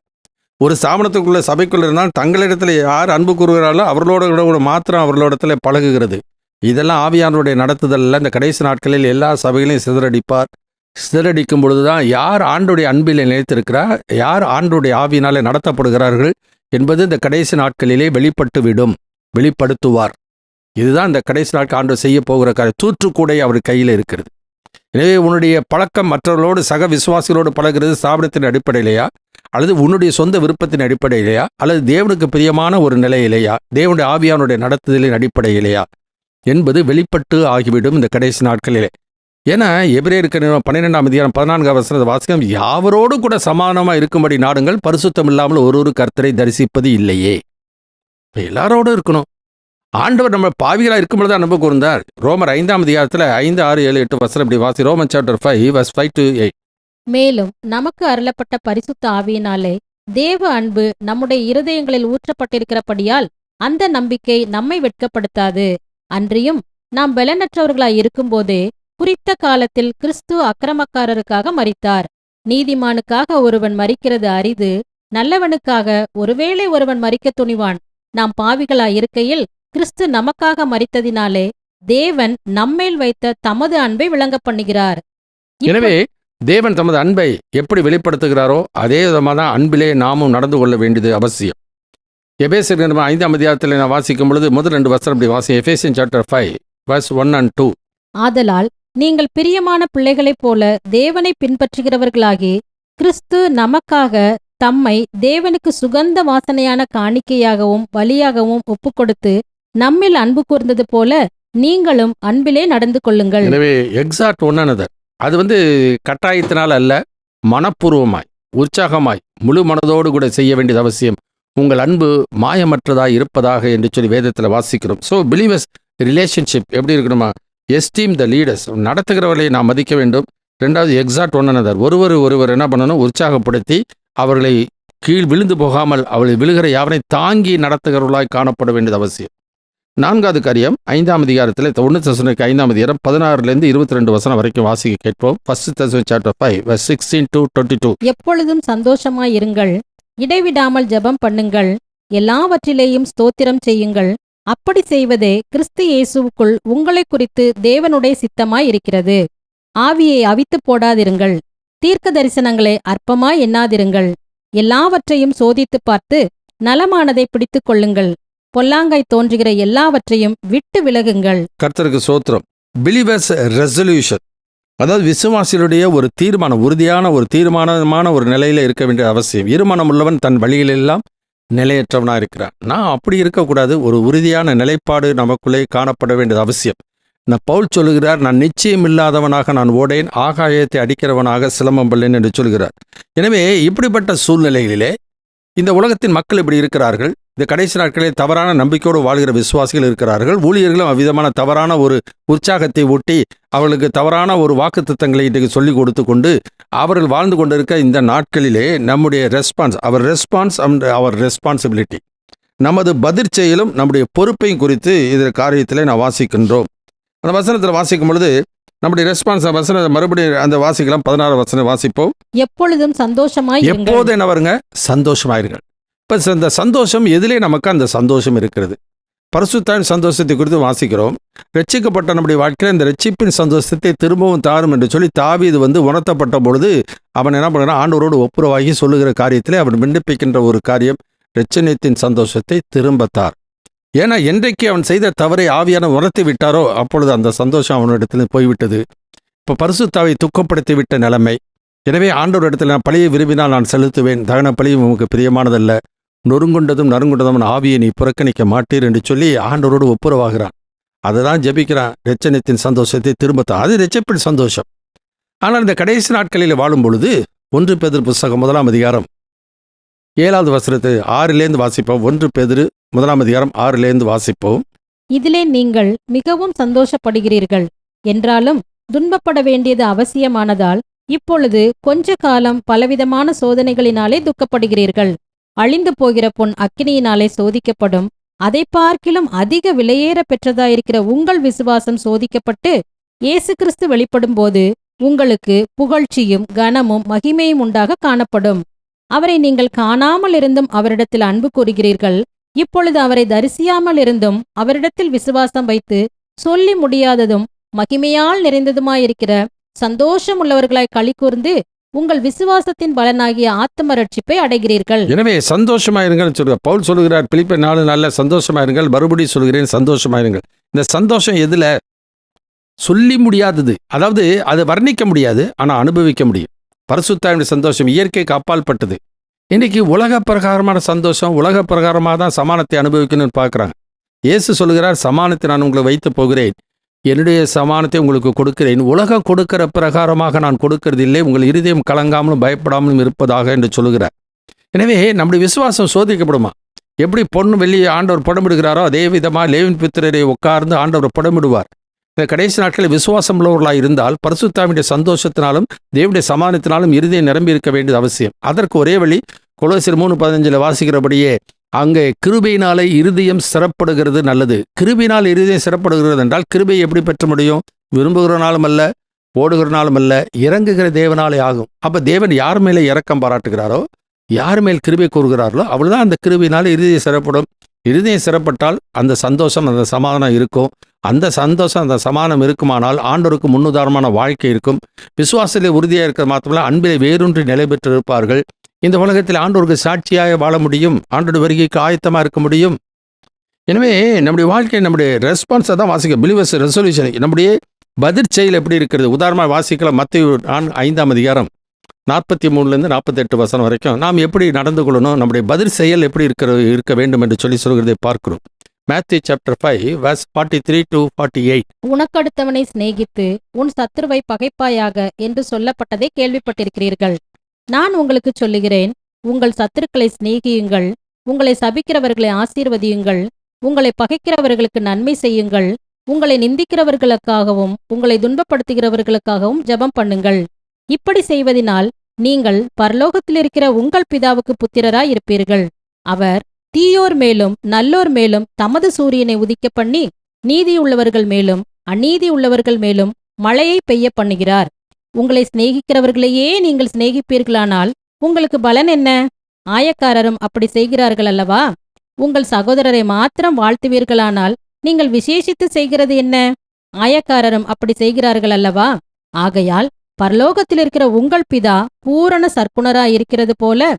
ஒரு ஸ்தாபனத்துக்குள்ள சபைக்குள்ள இருந்தால் தங்களிடத்தில் யார் அன்பு கூறுகிறார்களோ அவர்களோட மாத்திரம் அவர்களோடத்துல பழகுகிறது. இதெல்லாம் ஆவியானவருடைய நடத்துதல்ல. இந்த கடைசி நாட்களில் எல்லா சபைகளையும் சிதறடிப்பார். சிதறடிக்கும் பொழுதுதான் யார் ஆண்டுடைய அன்பிலே நிலைத்திருக்கிறார், யார் ஆண்டுடைய ஆவியினாலே நடத்தப்படுகிறார்கள் என்பது இந்த கடைசி நாட்களிலே வெளிப்படுத்துவார். இதுதான் இந்த கடைசி நாட்கள் ஆண்டு செய்ய போகிற காரியம். தூற்றுக்கூடை அவர் கையில் இருக்கிறது. எனவே உன்னுடைய பழக்கம் மற்றவர்களோடு சக விசுவாசிகளோடு பழகிறது ஸ்தாபனத்தின் அடிப்படையிலேயா, அல்லது உன்னுடைய சொந்த விருப்பத்தின் அடிப்படையிலேயா, அல்லது தேவனுக்கு பிரியமான ஒரு நிலையிலேயா, தேவனுடைய ஆவியானுடைய நடத்துதலின் அடிப்படையிலேயா என்பது வெளிப்பட்டு ஆகிவிடும் இந்த கடைசி நாட்களிலே. ஏன்னா எபிரேயருக்கு 12ஆம் அதிகாரம் 14 வசனத்தை வாசிக்கும், யாவரோடு கூட சமாதானமாக இருக்கும்படி நாடுங்கள், பரிசுத்தம் இல்லாமல் ஒரு கர்த்தரை தரிசிப்பது இல்லையே. எல்லாரோடும் இருக்கணும். ஆண்டவர் நம்ம பாவிகளாக இருக்கும்போது தான் அன்பு கூர்ந்தார். ரோமர் 5ஆம் அதிகாரத்தில் 5, 6, 7, 8 வசனம் இப்படி வாசி. Roman chapter 5 verse 5-8. மேலும் நமக்கு அருளப்பட்ட பரிசுத்த ஆவியினாலே தேவ அன்பு நம்முடைய இருதயங்களில் ஊற்றப்பட்டிருக்கிறபடியால் அந்த நம்பிக்கை நம்மை வெட்கப்படுத்தாது. அன்றியும் நாம் பலனற்றவர்களாய் இருக்கும்போதே குறித்த காலத்தில் கிறிஸ்து அக்கிரமக்காரருக்காக மரித்தார். நீதிமானுக்காக ஒருவன் மரிக்கிறது அரிது, நல்லவனுக்காக ஒருவேளை ஒருவன் மரிக்க துணிவான். நாம் பாவிகளாய் இருக்கையில் கிறிஸ்து நமக்காக மரித்ததினாலே தேவன் நம்மேல் வைத்த தமது அன்பை விளங்க பண்ணுகிறார். எனவே தேவன் தமது அன்பை எப்படி வெளிப்படுத்துகிறாரோ அதே விதமாக தான் அன்பிலே நாமும் நடந்து கொள்ள வேண்டியது அவசியம். எபேசியர் 5ஆம் அதிகாரத்தில் நான் வாசிக்கும் பொழுது முதல் 2 வசனம் இப்படி வாசி. Ephesian chapter 5 verse 1 and 2. ஆதலால் நீங்கள் பிரியமான பிள்ளைகளைப் போல தேவனை பின்பற்றுகிறவர்களாகி கிறிஸ்து நமக்காக தம்மை தேவனுக்கு சுகந்த வாசனையான காணிக்கையாகவும் பலியாகவும் ஒப்புக்கொடுத்து நம்மில் அன்பு கூர்ந்தது போல நீங்களும் அன்பிலே நடந்து கொள்ளுங்கள். எனவே எக்ஸாக்ட் ஒன் another. அது கட்டாயத்தினால் அல்ல, மனப்பூர்வமாய் உற்சாகமாய் முழு மனதோடு கூட செய்ய வேண்டியது அவசியம். உங்கள் அன்பு மாயமற்றதாய் இருப்பதாக என்று சொல்லி வேதத்தில் வாசிக்கிறோம். ஸோ பிலீவர்ஸ் ரிலேஷன்ஷிப் எப்படி இருக்கணுமா, எஸ்டீம் த லீடர்ஸ், நடத்துகிறவர்களை நாம் மதிக்க வேண்டும். 2வது எக்ஸாக்ட் ஒன் another. ஒருவர் என்ன பண்ணணும், உற்சாகப்படுத்தி அவர்களை கீழ் விழுந்து போகாமல் அவளை விழுகிற யாவனை தாங்கி நடத்துகிறவர்களாய் காணப்பட வேண்டியது அவசியம். 4வது காரியம் 5ஆம் அதிகாரத்தில் 1 தெசலோனிக்கேயர் 5ஆம் அதிகாரம் 16 22 வசனம் வரைக்கும் வாசிக்க கேட்போம். 1 தெசலோனிக்கேயர் சாப்டர் 5 verse 16-22. எப்பொழுதும் சந்தோஷமாயிருங்கள், இடைவிடாமல் ஜெபம் பண்ணுங்கள், எல்லாவற்றிலேயும் ஸ்தோத்திரம் செய்யுங்கள். அப்படி செய்வதே கிறிஸ்து இயேசுவுக்குள் உங்களை குறித்து தேவனுடைய சித்தமாய் இருக்கிறது. ஆவியை அவித்து போடாதிருங்கள், தீர்க்க தரிசனங்களை அற்பமாய் எண்ணாதிருங்கள், எல்லாவற்றையும் சோதித்துப் பார்த்து நலமானதை பிடித்துக் கொள்ளுங்கள். பொல்லாங்காய் தோன்றுகிற எல்லாவற்றையும் விட்டு விலகுங்கள். கர்த்தருக்கு சோத்திரம். பிலீவர்ஸ் ரெசல்யூஷன், அதாவது விசுவாசிகளுடைய ஒரு தீர்மானம், உறுதியான ஒரு தீர்மானமான ஒரு நிலையில இருக்க வேண்டிய அவசியம். இருமனம் உள்ளவன் தன் வழிகளெல்லாம் நிலையற்றவனா இருக்கிறான். நான் அப்படி இருக்கக்கூடாது. ஒரு உறுதியான நிலைப்பாடு நமக்குள்ளே காணப்பட வேண்டியது அவசியம். பவுல் சொல்லுகிறார், நான் நிச்சயம் இல்லாதவனாக நான் ஓடேன், ஆகாயத்தை அடிக்கிறவனாக சிலம்பம்பல்லேன் என்று சொல்கிறார். எனவே இப்படிப்பட்ட சூழ்நிலைகளிலே இந்த உலகத்தின் மக்கள் இப்படி இருக்கிறார்கள். இந்த கடைசி நாட்களில் தவறான நம்பிக்கையோடு வாழ்கிற விசுவாசிகள் இருக்கிறார்கள். ஊழியர்களும் அவ்விதமான தவறான ஒரு உற்சாகத்தை ஒட்டி அவர்களுக்கு தவறான ஒரு வாக்குத்தத்தங்களை இன்றைக்கு சொல்லிக் கொடுத்து கொண்டு அவர்கள் வாழ்ந்து கொண்டிருக்க இந்த நாட்களிலே நம்முடைய ரெஸ்பான்ஸ் அண்ட் அவர் ரெஸ்பான்சிபிலிட்டி, நமது பதிர் செயலும் நம்முடைய பொறுப்பையும் குறித்து இதில் காரியத்தில் நான் வாசிக்கின்றோம். அந்த வசனத்தில் வாசிக்கும் பொழுது நம்முடைய வசனம் மறுபடியும் அந்த வாசிக்கலாம். 16 வசனம் வாசிப்போம். எப்பொழுதும் சந்தோஷமாய் எப்போது என்ன வருங்க? சந்தோஷமாயிருங்கள். இப்போ இந்த சந்தோஷம் எதிலே நமக்கு அந்த சந்தோஷம் இருக்கிறது? பரிசுத்தாவின் சந்தோஷத்தை குறித்து வாசிக்கிறோம். ரட்சிக்கப்பட்ட நம்முடைய வாழ்க்கையில் இந்த ரட்சிப்பின் சந்தோஷத்தை திரும்பவும் தாரும் என்று சொல்லி தாவீது உணர்த்தப்பட்ட பொழுது அவன் என்ன பண்ணுறான்? ஆண்டவரோடு ஒப்புரவாகி சொல்லுகிற காரியத்திலே அவன் விண்ணப்பிக்கின்ற ஒரு காரியம், ரட்சணியத்தின் சந்தோஷத்தை திரும்பத்தார். ஏன்னா என்றைக்கு அவன் செய்த தவறை ஆவியான உணர்த்தி விட்டாரோ அப்பொழுது அந்த சந்தோஷம் அவனிடத்தில் போய்விட்டது. இப்போ பரிசுத்தாவை துக்கப்படுத்தி விட்ட நிலைமை. எனவே ஆண்டவர் இடத்துல நான் பழியை விரும்பினால் நான் செலுத்துவேன், தகன பழியும் உமக்கு பிரியமானதல்ல, நொறுங்குண்டதும் நறுங்குண்டதும் ஆவியை நீ புறக்கணிக்க மாட்டீர் என்று சொல்லி ஆண்டவரோடு ஒப்புரவாகிறான். அதை தான் ஜெபிக்கிறான், ரட்சணியத்தின் சந்தோஷத்தை திரும்பத்தான். அது ரட்சிப்பின் சந்தோஷம். ஆனால் இந்த கடைசி நாட்களில் வாழும் பொழுது 1 பேதுரு புஸ்தகம் 1ஆம் அதிகாரம் 7வது வசனத்தை 6லேருந்து வாசிப்போம். 1 பேதுரு 1ஆம் அதிகாரம் 6லேருந்து வாசிப்போம். இதிலே நீங்கள் மிகவும் சந்தோஷப்படுகிறீர்கள் என்றாலும் துன்பப்பட வேண்டியது அவசியமானதால் இப்பொழுது கொஞ்ச காலம் பலவிதமான சோதனைகளினாலே துக்கப்படுகிறீர்கள். அழிந்து போகிற பொன் அக்கினியினாலே சோதிக்கப்படும். அதை பார்க்கிலும் அதிக விலையேற பெற்றதாயிருக்கிற உங்கள் விசுவாசம் சோதிக்கப்பட்டு இயேசு கிறிஸ்து வெளிப்படும் போது உங்களுக்கு புகழ்ச்சியும் கனமும் மகிமையும் உண்டாக காணப்படும். அவரை நீங்கள் காணாமல் இருந்தும் அவரிடத்தில் அன்பு கூறுகிறீர்கள். இப்பொழுது அவரை தரிசியாமல் இருந்தும் அவரிடத்தில் விசுவாசம் வைத்து சொல்லி முடியாததும் மகிமையால் நிறைந்ததுமாயிருக்கிற சந்தோஷம் உள்ளவர்களாய் களி கூர்ந்து உங்கள் விசுவாசத்தின் பலனாகிய ஆத்ம ரட்சிப்பை அடைகிறீர்கள். எனவே சந்தோஷமாயிருங்கள் சொல்லுங்க. பவுல் சொல்லுகிறார் பிலிப்பியர் 4:4 சந்தோஷமாயிருங்கள். மறுபடியும் சொல்கிறேன், சந்தோஷமாயிருங்கள். இந்த சந்தோஷம் எதுல? சொல்லி முடியாதது, அதாவது அதை வர்ணிக்க முடியாது, ஆனால் அனுபவிக்க முடியும். பரிசுத்தாவின் சந்தோஷம் இயற்கைக்கு அப்பாற்பட்டது. இன்னைக்கு உலக பிரகாரமான சந்தோஷம், உலக பிரகாரமாக தான் சமானத்தை அனுபவிக்கணும்னு பார்க்குறாங்க. இயேசு சொல்லுகிறார், சமானத்தை நான் உங்களை வைத்து போகிறேன், என்னுடைய சமானத்தை உங்களுக்கு கொடுக்கிறேன், உலகம் கொடுக்கிற பிரகாரமாக நான் கொடுக்கிறது இல்லை, உங்கள் இருதயம் கலங்காமலும் பயப்படாமலும் இருப்பதாக என்று சொல்லுகிறார். எனவே நம்முடைய விசுவாசம் சோதிக்கப்படுமா? எப்படி பொண்ணு வெள்ளி ஆண்டவர் படமிடுகிறாரோ அதே விதமாக லேவின் புத்திரரை உட்கார்ந்து ஆண்டவர் படமிடுவார். இந்த கடைசி நாட்களில் விசுவாசம் உள்ளவர்களாக இருந்தால் பரிசுத்தாவினுடைய சந்தோஷத்தினாலும் தேவனுடைய சமாதானத்தினாலும் இருதயம் நிரம்பி இருக்க வேண்டியது அவசியம். அதற்கு ஒரே வழி கொலோசியர் 3:15 வாசிக்கிறபடியே அங்கே கிருபையினாலே இருதயம் சிறப்படுகிறது நல்லது. கிருபையினால் இருதயம் சிறப்படுகிறது என்றால் கிருபை எப்படி பெற்ற முடியும்? விரும்புகிறனாலும் அல்ல, ஓடுகிறனாலும் அல்ல, இறங்குகிற தேவனாலே ஆகும். அப்போ தேவன் யார் மேலே இரக்கம் பாராட்டுகிறாரோ, யார் மேல் கிருபை கூறுகிறார்களோ அவ்வளோதான் அந்த கிருபையினால இருதயம் சிறப்படும். இருதயம் சிறப்பட்டால் அந்த சந்தோஷம், அந்த சமாதானம் இருக்கும். அந்த சந்தோஷம், அந்த சமாதானம் இருக்குமானால் ஆண்டவருக்கு முன்னுதாரணமான வாழ்க்கை இருக்கும். விசுவாசத்திலே உறுதியாக இருக்கிற மாத்திரமல்ல, அன்பிலே வேரூன்றி நிலை பெற்று இருப்பார்கள். இந்த உலகத்தில் ஆண்டவருக்கு சாட்சியாக வாழ முடியும், ஆண்டோட வருகைக்கு ஆயத்தமாக இருக்க முடியும். எனவே நம்முடைய வாழ்க்கை, நம்முடைய ரெஸ்பான்ஸை தான் வாசிக்க, பிலீவர்ஸ் ரெசல்யூஷன், நம்முடைய பதிர் செயல் எப்படி இருக்கிறது? உதாரணமாக வாசிக்கலாம். மத்தேயு 5ஆம் அதிகாரம் 43லேருந்து 48 வசனம் வரைக்கும் நாம் எப்படி நடந்து கொள்ளணும், நம்முடைய பதிர் செயல் எப்படி இருக்க வேண்டும் என்று சொல்கிறதை பார்க்கிறோம். Matthew chapter 5 verse 43 to 48. உனக்கடுத்தவனை சிநேகித்து உன் சத்துருவை பகைப்பாயாக என்று சொல்லப்பட்டதை கேள்விப்பட்டிருக்கிறீர்கள். நான் உங்களுக்கு சொல்லுகிறேன், உங்கள் சத்துருக்களை சிநேகியுங்கள், உங்களை சபிக்கிறவர்களை ஆசீர்வதியுங்கள், உங்களை பகைக்கிறவர்களுக்கு நன்மை செய்யுங்கள், உங்களை நிந்திக்கிறவர்களுக்காகவும் உங்களை துன்பப்படுத்துகிறவர்களுக்காகவும் ஜெபம் பண்ணுங்கள். இப்படி செய்வதினால் நீங்கள் பரலோகத்தில் இருக்கிற உங்கள் பிதாவுக்கு புத்திரராய் இருப்பீர்கள். அவர் தீயோர் மேலும் நல்லோர் மேலும் தமது சூரியனை உதிக்க பண்ணி நீதியுள்ளவர்கள் மேலும் அநீதி உள்ளவர்கள் மேலும் மழையை பெய்ய பண்ணுகிறார். உங்களை சிநேகிக்கிறவர்களையே நீங்கள் சிநேகிப்பீர்களானால் உங்களுக்கு பலன் என்ன? ஆயக்காரரும் அப்படி செய்கிறார்கள் அல்லவா? உங்கள் சகோதரரை மாத்திரம் வாழ்த்துவீர்களானால் நீங்கள் விசேஷித்து செய்கிறது என்ன? ஆயக்காரரும் அப்படி செய்கிறார்கள் அல்லவா? ஆகையால் பரலோகத்தில் இருக்கிற உங்கள் பிதா பூரண சற்குணராயிருக்கிறது போல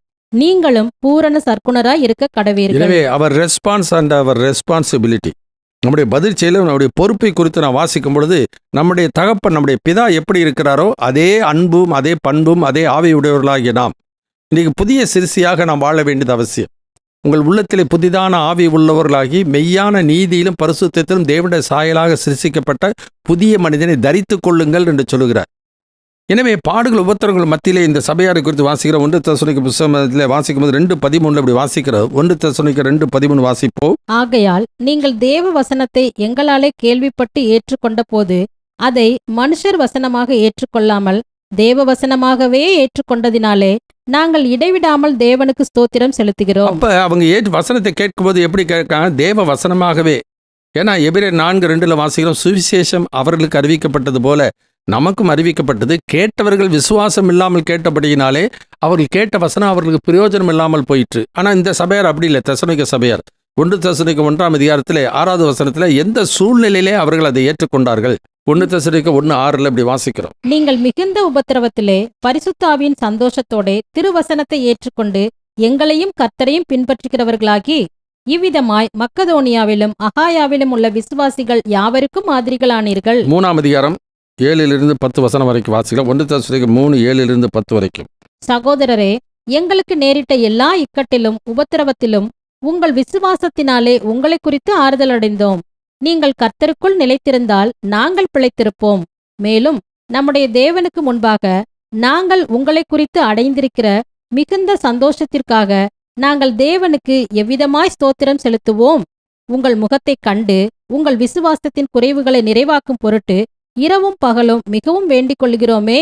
நீங்களும் பூரண சற்குணராய் இருக்க கடவீர்கள். எனவே அவர் ரெஸ்பான்ஸ் அண்ட் அவர் ரெஸ்பான்சிபிலிட்டி, நம்முடைய பதில் செயலும் நம்முடைய பொறுப்பை குறித்து நான் வாசிக்கும் பொழுது நம்முடைய தகப்பன், நம்முடைய பிதா எப்படி இருக்கிறாரோ அதே அன்பும் அதே பண்பும் அதே ஆவியுடையவர்களாகிய நாம் இன்றைக்கு புதிய சிறுசியாக நாம் வாழ வேண்டியது அவசியம். உங்கள் உள்ளத்திலே புதிதான ஆவி உள்ளவர்களாகி மெய்யான நீதியிலும் பரிசுத்தத்திலும் தேவனுடைய சாயலாக சிருஷ்டிக்கப்பட்ட புதிய மனிதனை தரித்துக் கொள்ளுங்கள் என்று சொல்லுகிறார். எனவே பாடுகள் உபத்திரங்கள் மத்தியிலே இந்த சபையாரை குறித்து வாசிக்கிற 1 தெசலோனிக்க புத்தகத்தில் வாசிக்கும் போது 2:13 அப்படி வாசிக்கிறது. 1 தெசலோனிக்க 2:13 வாசிப்போம். ஆகையால் நீங்கள் தேவ வசனத்தை எங்களாலே கேள்விப்பட்டு ஏற்றுக்கொண்ட போது அதை மனுஷர் வசனமாக ஏற்றுக்கொள்ளாமல் தேவ வசனமாகவே ஏற்றுக்கொண்டதினாலே நாங்கள் இடைவிடாமல் தேவனுக்கு ஸ்தோத்திரம் செலுத்துகிறோம். அப்ப அவங்க வசனத்தை கேட்கும்போது எப்படி கேட்காங்க? தேவ வசனமாகவே. ஏன்னா எபிரேயர் 4:2 வாசிக்கிறோம், சுவிசேஷம் அவர்களுக்கு அறிவிக்கப்பட்டது போல நமக்கும் அறிவிக்கப்பட்டது. கேட்டவர்கள் விசுவாசம் இல்லாமல் கேட்டபடியினாலே அவர்கள் கேட்ட வசனம் அவர்களுக்கு பிரயோஜனம் இல்லாமல் போயிற்று. ஆனால் இந்த சபையார் அப்படி இல்லை. தெசலோனிக்க சபையார் 1 தெசலோனிக்க 1 6 வசனத்தில் எந்த சூழ்நிலையிலே அவர்கள் அதை ஏற்றுக்கொண்டார்கள். 1 தெசலோனிக்க 1:6 இப்படி வாசிக்கிறோம். நீங்கள் மிகுந்த உபத்திரவத்திலே பரிசுத்தாவின் சந்தோஷத்தோட திருவசனத்தை ஏற்றுக்கொண்டு எங்களையும் கர்த்தரையும் பின்பற்றுகிறவர்களாகி இவ்விதமாய் மக்கதோனியாவிலும் அகாயாவிலும் உள்ள விசுவாசிகள் யாவருக்கும் மாதிரிகளானீர்கள். 3 7-10 வசனம் வரைக்கும் வாசிக்கலாம். 1 தெசலோனிக்க 3:7-10 வரைக்கும். சகோதரரே, எங்களுக்கு நேரிட்ட எல்லா இக்கட்டிலும் உபத்திரவத்திலும் உங்கள் விசுவாசத்தினாலே உங்களை குறித்து ஆறுதல் அடைந்தோம். நீங்கள் கர்த்தருக்குள் நிலைத்திருந்தால் நாங்கள் பிழைத்திருப்போம். மேலும் நம்முடைய தேவனுக்கு முன்பாக நாங்கள் உங்களை குறித்து அடைந்திருக்கிற மிகுந்த சந்தோஷத்திற்காக நாங்கள் தேவனுக்கு எவ்விதமாய் ஸ்தோத்திரம் செலுத்துவோம். உங்கள் முகத்தைக் கண்டு உங்கள் விசுவாசத்தின் குறைவுகளை நிறைவாக்கும் பொருட்டு இரவும் பகலும் மிகவும் வேண்டிக் கொள்கிறோமே.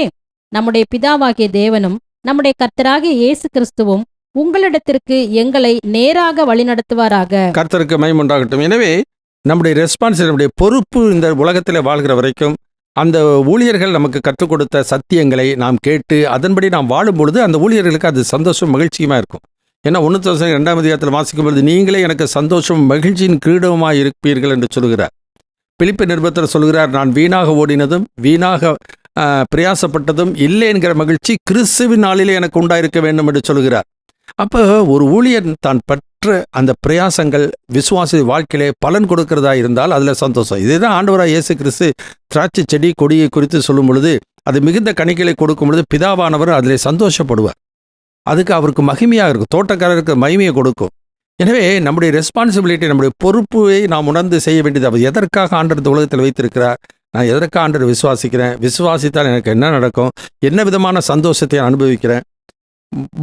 நம்முடைய பிதாவாகிய தேவனும் நம்முடைய கர்த்தராகிய இயேசு கிறிஸ்துவும் உங்களிடத்திற்கு எங்களை நேராக வழிநடத்துவாராக. கர்த்தருக்கு மகிமை உண்டாகட்டும். எனவே நம்முடைய ரெஸ்பான்ஸ், நம்முடைய பொறுப்பு இந்த உலகத்தில் வாழ்கிற வரைக்கும் அந்த ஊழியர்கள் நமக்கு கற்றுக் கொடுத்த சத்தியங்களை நாம் கேட்டு அதன்படி நாம் வாழும் பொழுது அந்த ஊழியர்களுக்கு அது சந்தோஷம் மகிழ்ச்சியுமா இருக்கும். ஏன்னா 1 தெசலோனிக்க 2 வாசிக்கும் பொழுது நீங்களே எனக்கு சந்தோஷம் மகிழ்ச்சியின் கிரீடமாய் இருப்பீர்கள் என்று சொல்கிறார். பிலிப்பி நிருபத்தில் சொல்கிறார், நான் வீணாக ஓடினதும் வீணாக பிரயாசப்பட்டதும் இல்லை என்கிற மகிழ்ச்சி கிறிஸ்துவின் நாளிலே எனக்கு உண்டாயிருக்க வேண்டும் என்று சொல்கிறார். அப்போ ஒரு ஊழியர் தான் பற்ற அந்த பிரயாசங்கள் விசுவாசி வாழ்க்கையிலே பலன் கொடுக்கிறதா இருந்தால் அதில் சந்தோஷம். இதே தான் ஆண்டவராக இயேசு கிறிஸ்து திராட்சை செடி கொடியை குறித்து சொல்லும் பொழுது அது மிகுந்த கனிகளை கொடுக்கும் பொழுது பிதாவானவர் அதில் சந்தோஷப்படுவார். அதுக்கு அவருக்கு மகிமையாக இருக்கும், தோட்டக்காரருக்கு மகிமையை கொடுக்கும். எனவே நம்முடைய ரெஸ்பான்சிபிலிட்டி, நம்முடைய பொறுப்பை நாம் உணர்ந்து செய்ய வேண்டியது. அவர் எதற்காக ஆண்டவர் இந்த உலகத்தில் வைத்திருக்கிறார், நான் எதற்காக ஆண்டவர் விசுவாசிக்கிறேன், விசுவாசித்தால் எனக்கு என்ன நடக்கும், என்ன விதமான சந்தோஷத்தை அனுபவிக்கிறேன்.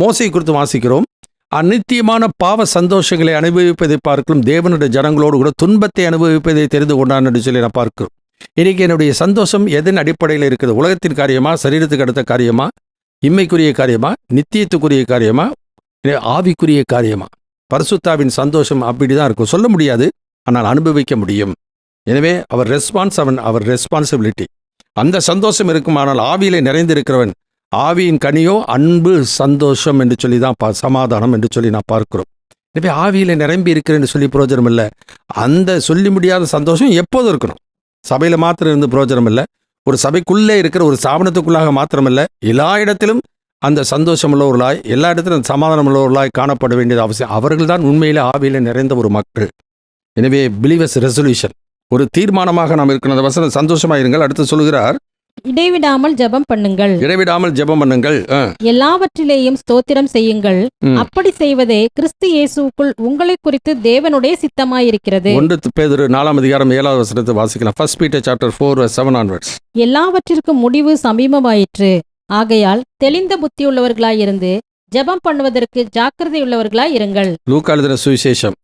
மோசை குறித்து வாசிக்கிறோம், அநித்தியமான பாவ சந்தோஷங்களை அனுபவிப்பதை பார்க்கலும் தேவனுடைய ஜனங்களோடு கூட துன்பத்தை அனுபவிப்பதை தெரிந்து கொண்டான் என்று சொல்லி நான் பார்க்கிறோம். இன்னைக்கு என்னுடைய சந்தோஷம் எதன் அடிப்படையில் இருக்குது? உலகத்தின் காரியமா, சரீரத்துக்கு அடுத்த காரியமா, இம்மைக்குரிய காரியமா, நித்தியத்துக்குரிய காரியமா, ஆவிக்குரிய காரியமா? பரிசுத்தாவின் சந்தோஷம் அப்படிதான் இருக்கும். சொல்ல முடியாது, ஆனால் அனுபவிக்க முடியும். எனவே அவர் ரெஸ்பான்சிபிலிட்டி, அந்த சந்தோஷம் இருக்குமானால் ஆவியிலே நிறைந்திருக்கிறவன், ஆவியின் கனியோ அன்பு சந்தோஷம் என்று சொல்லி தான் சமாதானம் என்று சொல்லி நான் பார்க்கிறோம். எனவே ஆவியிலே நிரம்பி இருக்கிறேன்னு சொல்லி பிரயோஜனம் இல்லை. அந்த சொல்லி முடியாத சந்தோஷம் எப்போதும் இருக்கணும். சபையில் மாத்திரம் இருந்து பிரயோஜனம் இல்லை. ஒரு சபைக்குள்ளே இருக்கிற ஒரு ஸ்தாபனத்துக்குள்ளாக மாத்திரமல்ல, எல்லா இடத்திலும் அந்த சந்தோஷம் உள்ளவர்களாய், எல்லா இடத்திலும் சமாதானம் உள்ளவர்களாய் காணப்பட வேண்டியது அவசியம். அவர்கள் தான் உண்மையிலே ஆவியிலே நிறைந்த ஒரு மக்கள். எனவே பிலீவர்ஸ் ரெசல்யூஷன், ஒரு தீர்மானமாக நாம் இருக்கணும். அந்த வசனம் சந்தோஷமாக இருங்கள். அடுத்து சொல்கிறார், இடைவிடாமல் ஜெபம் பண்ணுங்கள். இடைவிடாமல் ஜெபம் பண்ணுங்கள். எல்லாவற்றிலேயும் ஸ்தோத்திரம் செய்யுங்கள். அப்படி செய்வதே கிறிஸ்து இயேசுவுக்குள் உங்களை குறித்து தேவனுடைய சித்தமாயிருக்கிறது. 1 பேதுரு 4:7 வாசிக்கலாம். 1 Peter chapter 4:7 எல்லாவற்றிற்கும் முடிவு சமீபமாயிற்று. ஆகையால் தெளிந்த புத்தியுள்ளவர்களாயிருந்து ஜெபம் பண்ணுவதற்கு ஜாக்கிரதையுள்ளவர்களாய் இருங்கள். லூக்கா எழுதின சுவிசேஷம்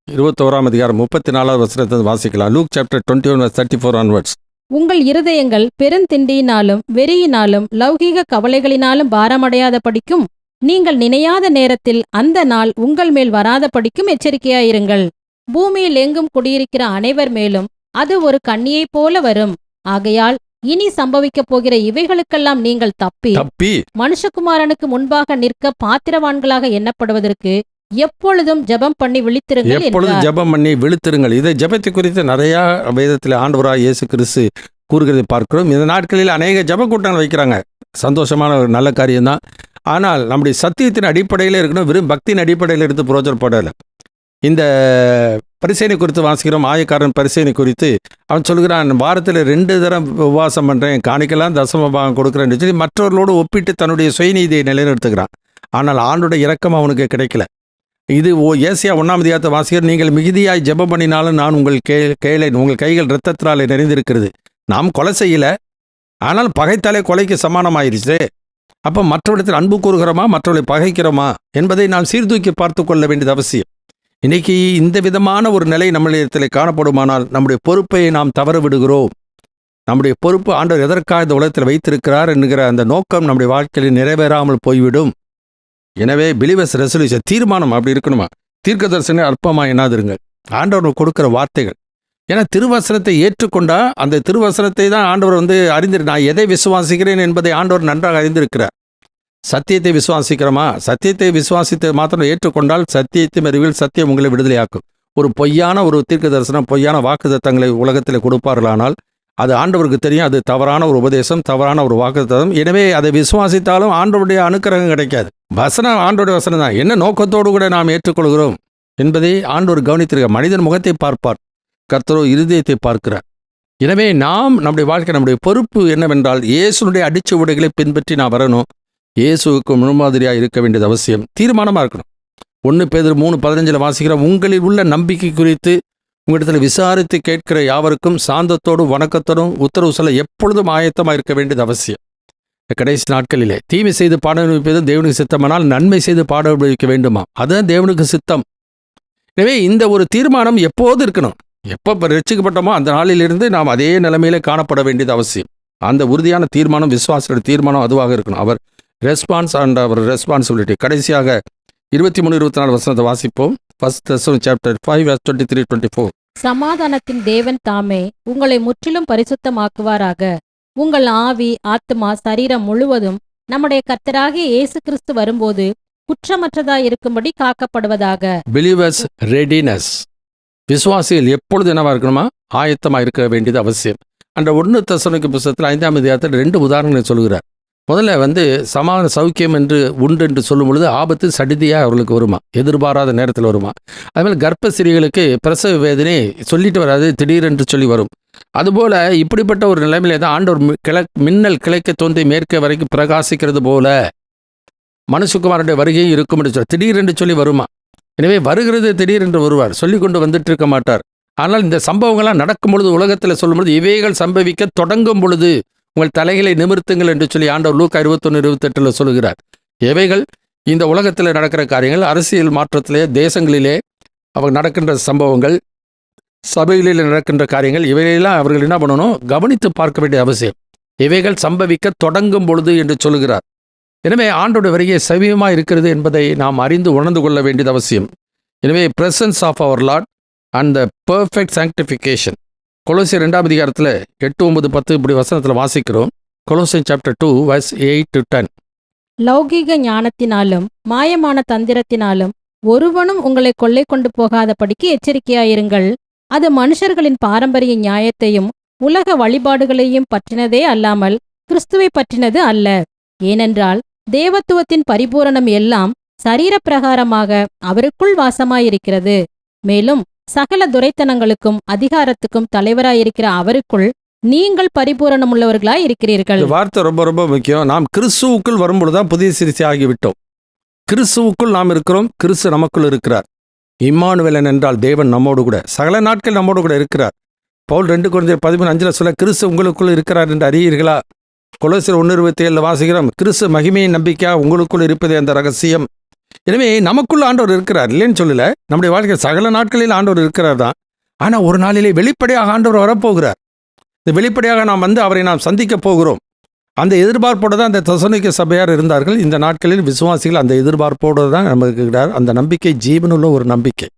21:34 வாசிக்கலாம். லூக் சாப்டர் 21:34 உங்கள் இருதயங்கள் பெருந்திண்டியினாலும் வெறியினாலும் லௌகீக கவலைகளினாலும் பாரமடையாத படிக்கும் நீங்கள் நினையாத நேரத்தில் அந்த நாள் உங்கள் மேல் வராத படிக்கும் எச்சரிக்கையாயிருங்கள். பூமியில் எங்கும் குடியிருக்கிற அனைவர் மேலும் அது ஒரு கண்ணியைப் போல வரும். ஆகையால் இனி சம்பவிக்கப் போகிற இவைகளுக்கெல்லாம் நீங்கள் தப்பி மனுஷகுமாரனுக்கு முன்பாக நிற்க பாத்திரவான்களாக எண்ணப்படுவதற்கு எப்பொழுதும் ஜெபம் பண்ணி விழித்திருங்கள். எப்பொழுதும் ஜெபம் பண்ணி விழித்திருங்கள். இதை ஜெபத்தை குறித்து நிறைய வேதத்தில் ஆண்டவராக இயேசு கிறிஸ்து கூறுகிறதை பார்க்கிறோம். இந்த நாட்களில் அநேக ஜெப கூட்டங்கள் வைக்கிறாங்க. சந்தோஷமான ஒரு நல்ல காரியம்தான். ஆனால் நம்முடைய சத்தியத்தின் அடிப்படையில் இருக்கணும், வெறும் பக்தியின் அடிப்படையில் இருந்து புரோஜனப்படலை. இந்த பரிசேனை குறித்து வாசிக்கிறோம். ஆயக்காரன் பரிசேனை குறித்து அவன் சொல்கிறான், வாரத்தில் 2 தரம் உபவாசம் பண்ணுறேன், காணிக்கலாம் தசம பாகம் கொடுக்குறேன்னு சொல்லி மற்றவர்களோடு ஒப்பிட்டு தன்னுடைய சுயநீதியை நிலைநிறுத்துகிறான். ஆனால் ஆண்டோட இரக்கம் அவனுக்கு கிடைக்கல. இது ஏசியா 1ஆம் அதிகாரத்தை வாசிக்கிற, நீங்கள் மிகுதியாய் ஜெபம் பண்ணினாலும் நான் உங்கள் கேளேன், உங்கள் கைகள் இரத்தத்தினாலே நிறைந்திருக்கிறது. நாம் கொலை செய்யலை, ஆனால் பகைத்தாலே கொலைக்கு சமானமாயிருச்சு. அப்போ மற்றவரிடத்தில் அன்பு கூறுகிறோமா, மற்றவர்களை பகைக்கிறோமா என்பதை நாம் சீர்தூக்கி பார்த்து கொள்ள வேண்டியது அவசியம். இன்னைக்கு இந்த விதமான ஒரு நிலை நம்மளிடத்தில் காணப்படுமானால் நம்முடைய பொறுப்பை நாம் தவற விடுகிறோம். நம்முடைய பொறுப்பு ஆண்டவர் எதற்காக இந்த உலகத்தில் வைத்திருக்கிறார் என்கிற அந்த நோக்கம் நம்முடைய வாழ்க்கையில் நிறைவேறாமல் போய்விடும். எனவே பிலீவர்ஸ் ரெசல்யூஷன், தீர்மானம் அப்படி இருக்கணுமா? தீர்க்க தரிசனம் அற்பமா என்னாதிருங்கள், ஆண்டவர் கொடுக்கிற வார்த்தைகள். ஏன்னா திருவசனத்தை ஏற்றுக்கொண்டா அந்த திருவசனத்தை தான் ஆண்டவர் நான் எதை விசுவாசிக்கிறேன் என்பதை ஆண்டவர் நன்றாக அறிந்திருக்கிறார். சத்தியத்தை விசுவாசிக்கிறோமா? சத்தியத்தை விசுவாசித்து மாத்திரம் ஏற்றுக்கொண்டால் சத்தியத்தை அறிவில் சத்தியம் உங்களை விடுதலையாக்கும். ஒரு பொய்யான ஒரு தீர்க்க தரிசனம், பொய்யான வாக்குத்தத்தங்களை உலகத்தில் கொடுப்பார்களானால் அது ஆண்டவருக்கு தெரியும், அது தவறான ஒரு உபதேசம், தவறான ஒரு வாக்குத்தத்தம். எனவே அதை விசுவாசித்தாலும் ஆண்டவருடைய அனுக்கிரகம் கிடைக்காது. வசனம் ஆண்டவருடைய வசனம் தான். என்ன நோக்கத்தோடு கூட நாம் ஏற்றுக்கொள்கிறோம் என்பதை ஆண்டவர் கவனித்திருக்க. மனிதன் முகத்தை பார்ப்பார், கர்த்தரோ இருதயத்தை பார்க்கிறார். எனவே நாம் நம்முடைய வாழ்க்கை, நம்முடைய பொறுப்பு என்னவென்றால் இயேசுனுடைய அடிச்சுவடுகளை பின்பற்றி நான் வரணும். இயேசுவுக்கு முன்மாதிரியாக இருக்க வேண்டியது அவசியம். தீர்மானமாக இருக்கணும். 1 பேதுரு 3:15 வாசிக்கிறோம், உங்களில் உள்ள நம்பிக்கை குறித்து உங்களிடத்தில் விசாரித்து கேட்கிற யாவருக்கும் சாந்தத்தோடும் வணக்கத்தோடும் உத்தரவு சொல்ல எப்பொழுதும் ஆயத்தமாக இருக்க வேண்டியது அவசியம். கடைசி நாட்களிலே தீமை செய்து பாட அனுபவிப்பது தேவனுக்கு சித்தமானால் நன்மை செய்து பாட அனுபவிக்க வேண்டுமா, அதுதான் தேவனுக்கு சித்தம். எனவே இந்த ஒரு தீர்மானம் எப்போது இருக்கணும். எப்போ ரட்சிக்கப்பட்டோமோ அந்த நாளிலிருந்து நாம் அதே நிலைமையிலே காணப்பட வேண்டியது அவசியம். அந்த உறுதியான தீர்மானம், விசுவாச தீர்மானம் அதுவாக இருக்கணும். அவர் ரெஸ்பான்ஸ் அண்ட் அவர் ரெஸ்பான்சிபிலிட்டி. கடைசியாக 23-24 வசனத்தை வாசிப்போம். 1 Thessalonians chapter 5 verse 23-24. சமாதானத்தின் தேவன் தாமே உங்களை முற்றிலும் பரிசுத்தமாக்குவாராக. உங்கள் ஆவி, ஆத்துமா, சரீரம் முழுவதும் நம்முடைய கர்த்தராகிய இயேசு கிறிஸ்து வரும்போது குற்றமற்றதாய் இருக்கும்படி காக்கப்படுவதாக. பிலீவர்ஸ் ரெடினஸ், விசுவாசிகள் எப்பொழுது என்னவா இருக்கணுமா? ஆயத்தமாக இருக்க வேண்டியது அவசியம். அந்த 1 தெசலோனிக்கேயர் புத்தகத்தில் 5ஆம் அதிகாரத்தில் 2 உதாரணங்களை சொல்கிறார். முதல்ல சமாதான சௌக்கியம் என்று உண்டு என்று சொல்லும் பொழுது ஆபத்து சடிதியாக அவர்களுக்கு வருமா, எதிர்பாராத நேரத்தில் வருமா. அதுமாதிரி கர்ப்பசிரிகளுக்கு பிரசவ வேதனை சொல்லிட்டு வராது, திடீரென்று சொல்லி வரும். அதுபோல் இப்படிப்பட்ட ஒரு நிலைமையிலே தான் ஆண்டவர் மின்னல் கிழக்க தோன்றி மேற்கே வரைக்கும் பிரகாசிக்கிறது போல மனுஷகுமாரனுடைய வருகையும் இருக்கும் என்று திடீரென்று சொல்லி வருமா. எனவே வருகிறது திடீரென்று வருவார், சொல்லி கொண்டு வந்துட்டு இருக்க மாட்டார். ஆனால் இந்த சம்பவங்கள்லாம் நடக்கும் பொழுது, உலகத்தில் சொல்லும் பொழுது, இவைகள் சம்பவிக்க தொடங்கும் பொழுது உங்கள் தலைகளை நிமிர்த்துங்கள் என்று சொல்லி ஆண்டவர் லூக்கா 21:28 சொல்லுகிறார். எவைகள் இந்த உலகத்தில் நடக்கிற காரியங்கள், அரசியல் மாற்றத்திலே, தேசங்களிலே அவங்க நடக்கின்ற சம்பவங்கள், சபைகளில் நடக்கின்ற காரியங்கள், இவைகளெல்லாம் அவர்கள் என்ன பண்ணணும், கவனித்து பார்க்க வேண்டிய அவசியம். இவைகள் சம்பவிக்க தொடங்கும் பொழுது என்று சொல்லுகிறார். எனவே ஆண்டோட வருகை சமீபமாக இருக்கிறது என்பதை நாம் அறிந்து உணர்ந்து கொள்ள வேண்டியது அவசியம். எனவே presence of our Lord and the perfect sanctification. கொலோசியர் 2ஆம் அதிகாரத்தில் 8, 9, 10 இப்படி வசனத்தில் வாசிக்கிறோம். கொலோசியர் chapter 2 verse 8-10. லௌகீக ஞானத்தினாலும் மாயமான தந்திரத்தினாலும் ஒருவனும் உங்களை கொள்ளை கொண்டு போகாதபடிக்கு எச்சரிக்கையாயிருங்கள். அது மனுஷர்களின் பாரம்பரிய நியாயத்தையும் உலக வழிபாடுகளையும் பற்றினதே அல்லாமல் கிறிஸ்துவை பற்றினது அல்ல. ஏனென்றால் தேவத்துவத்தின் பரிபூரணம் எல்லாம் சரீரப்பிரகாரமாக அவருக்குள் வாசமாயிருக்கிறது. மேலும் சகல துரைத்தனங்களுக்கும் அதிகாரத்துக்கும் தலைவராயிருக்கிற அவருக்குள் நீங்கள் பரிபூரணமுள்ளவர்களாய் இருக்கிறீர்கள். வார்த்தை ரொம்ப ரொம்ப முக்கியம். நாம் கிறிஸ்துவுக்குள் வரும்பொழுதுதான் புதிய சிறுசி ஆகிவிட்டோம். கிறிஸ்துவுக்குள் நாம் இருக்கிறோம், கிறிஸ்து நமக்குள் இருக்கிறார். இம்மானுவேலன் என்றால் தேவன் நம்மோடு கூட சகல நாட்கள் நம்மோடு கூட இருக்கிறார். பவுல் 2 கொரிந்தியர் 13:5 சொல்ல, கிறிஸ்து உங்களுக்குள் இருக்கிறார் என்று அறியீர்களா. கொலோசியர் 1:27 வாசிக்கிறோம், கிறிஸ்து மகிமையின் நம்பிக்கையா உங்களுக்குள் இருப்பதே அந்த ரகசியம். எனவே நமக்குள்ள ஆண்டவர் இருக்கிறார், இல்லைன்னு சொல்லல. நம்முடைய வாழ்க்கை சகல நாட்களில் ஆண்டவர் இருக்கிறார் தான். ஆனால் ஒரு நாளிலே வெளிப்படையாக ஆண்டவர் வரப்போகிறார். இந்த வெளிப்படையாக நாம் அவரை நாம் சந்திக்க போகிறோம். அந்த எதிர்பார்ப்போடு தான் அந்த தெசலோனிக்கே சபையார் இருந்தார்கள். இந்த நாட்களில் விசுவாசிகள் அந்த எதிர்பார்ப்போடு தான் நமக்கு இருக்கிறார். அந்த நம்பிக்கை ஜீவனுள்ள ஒரு நம்பிக்கை.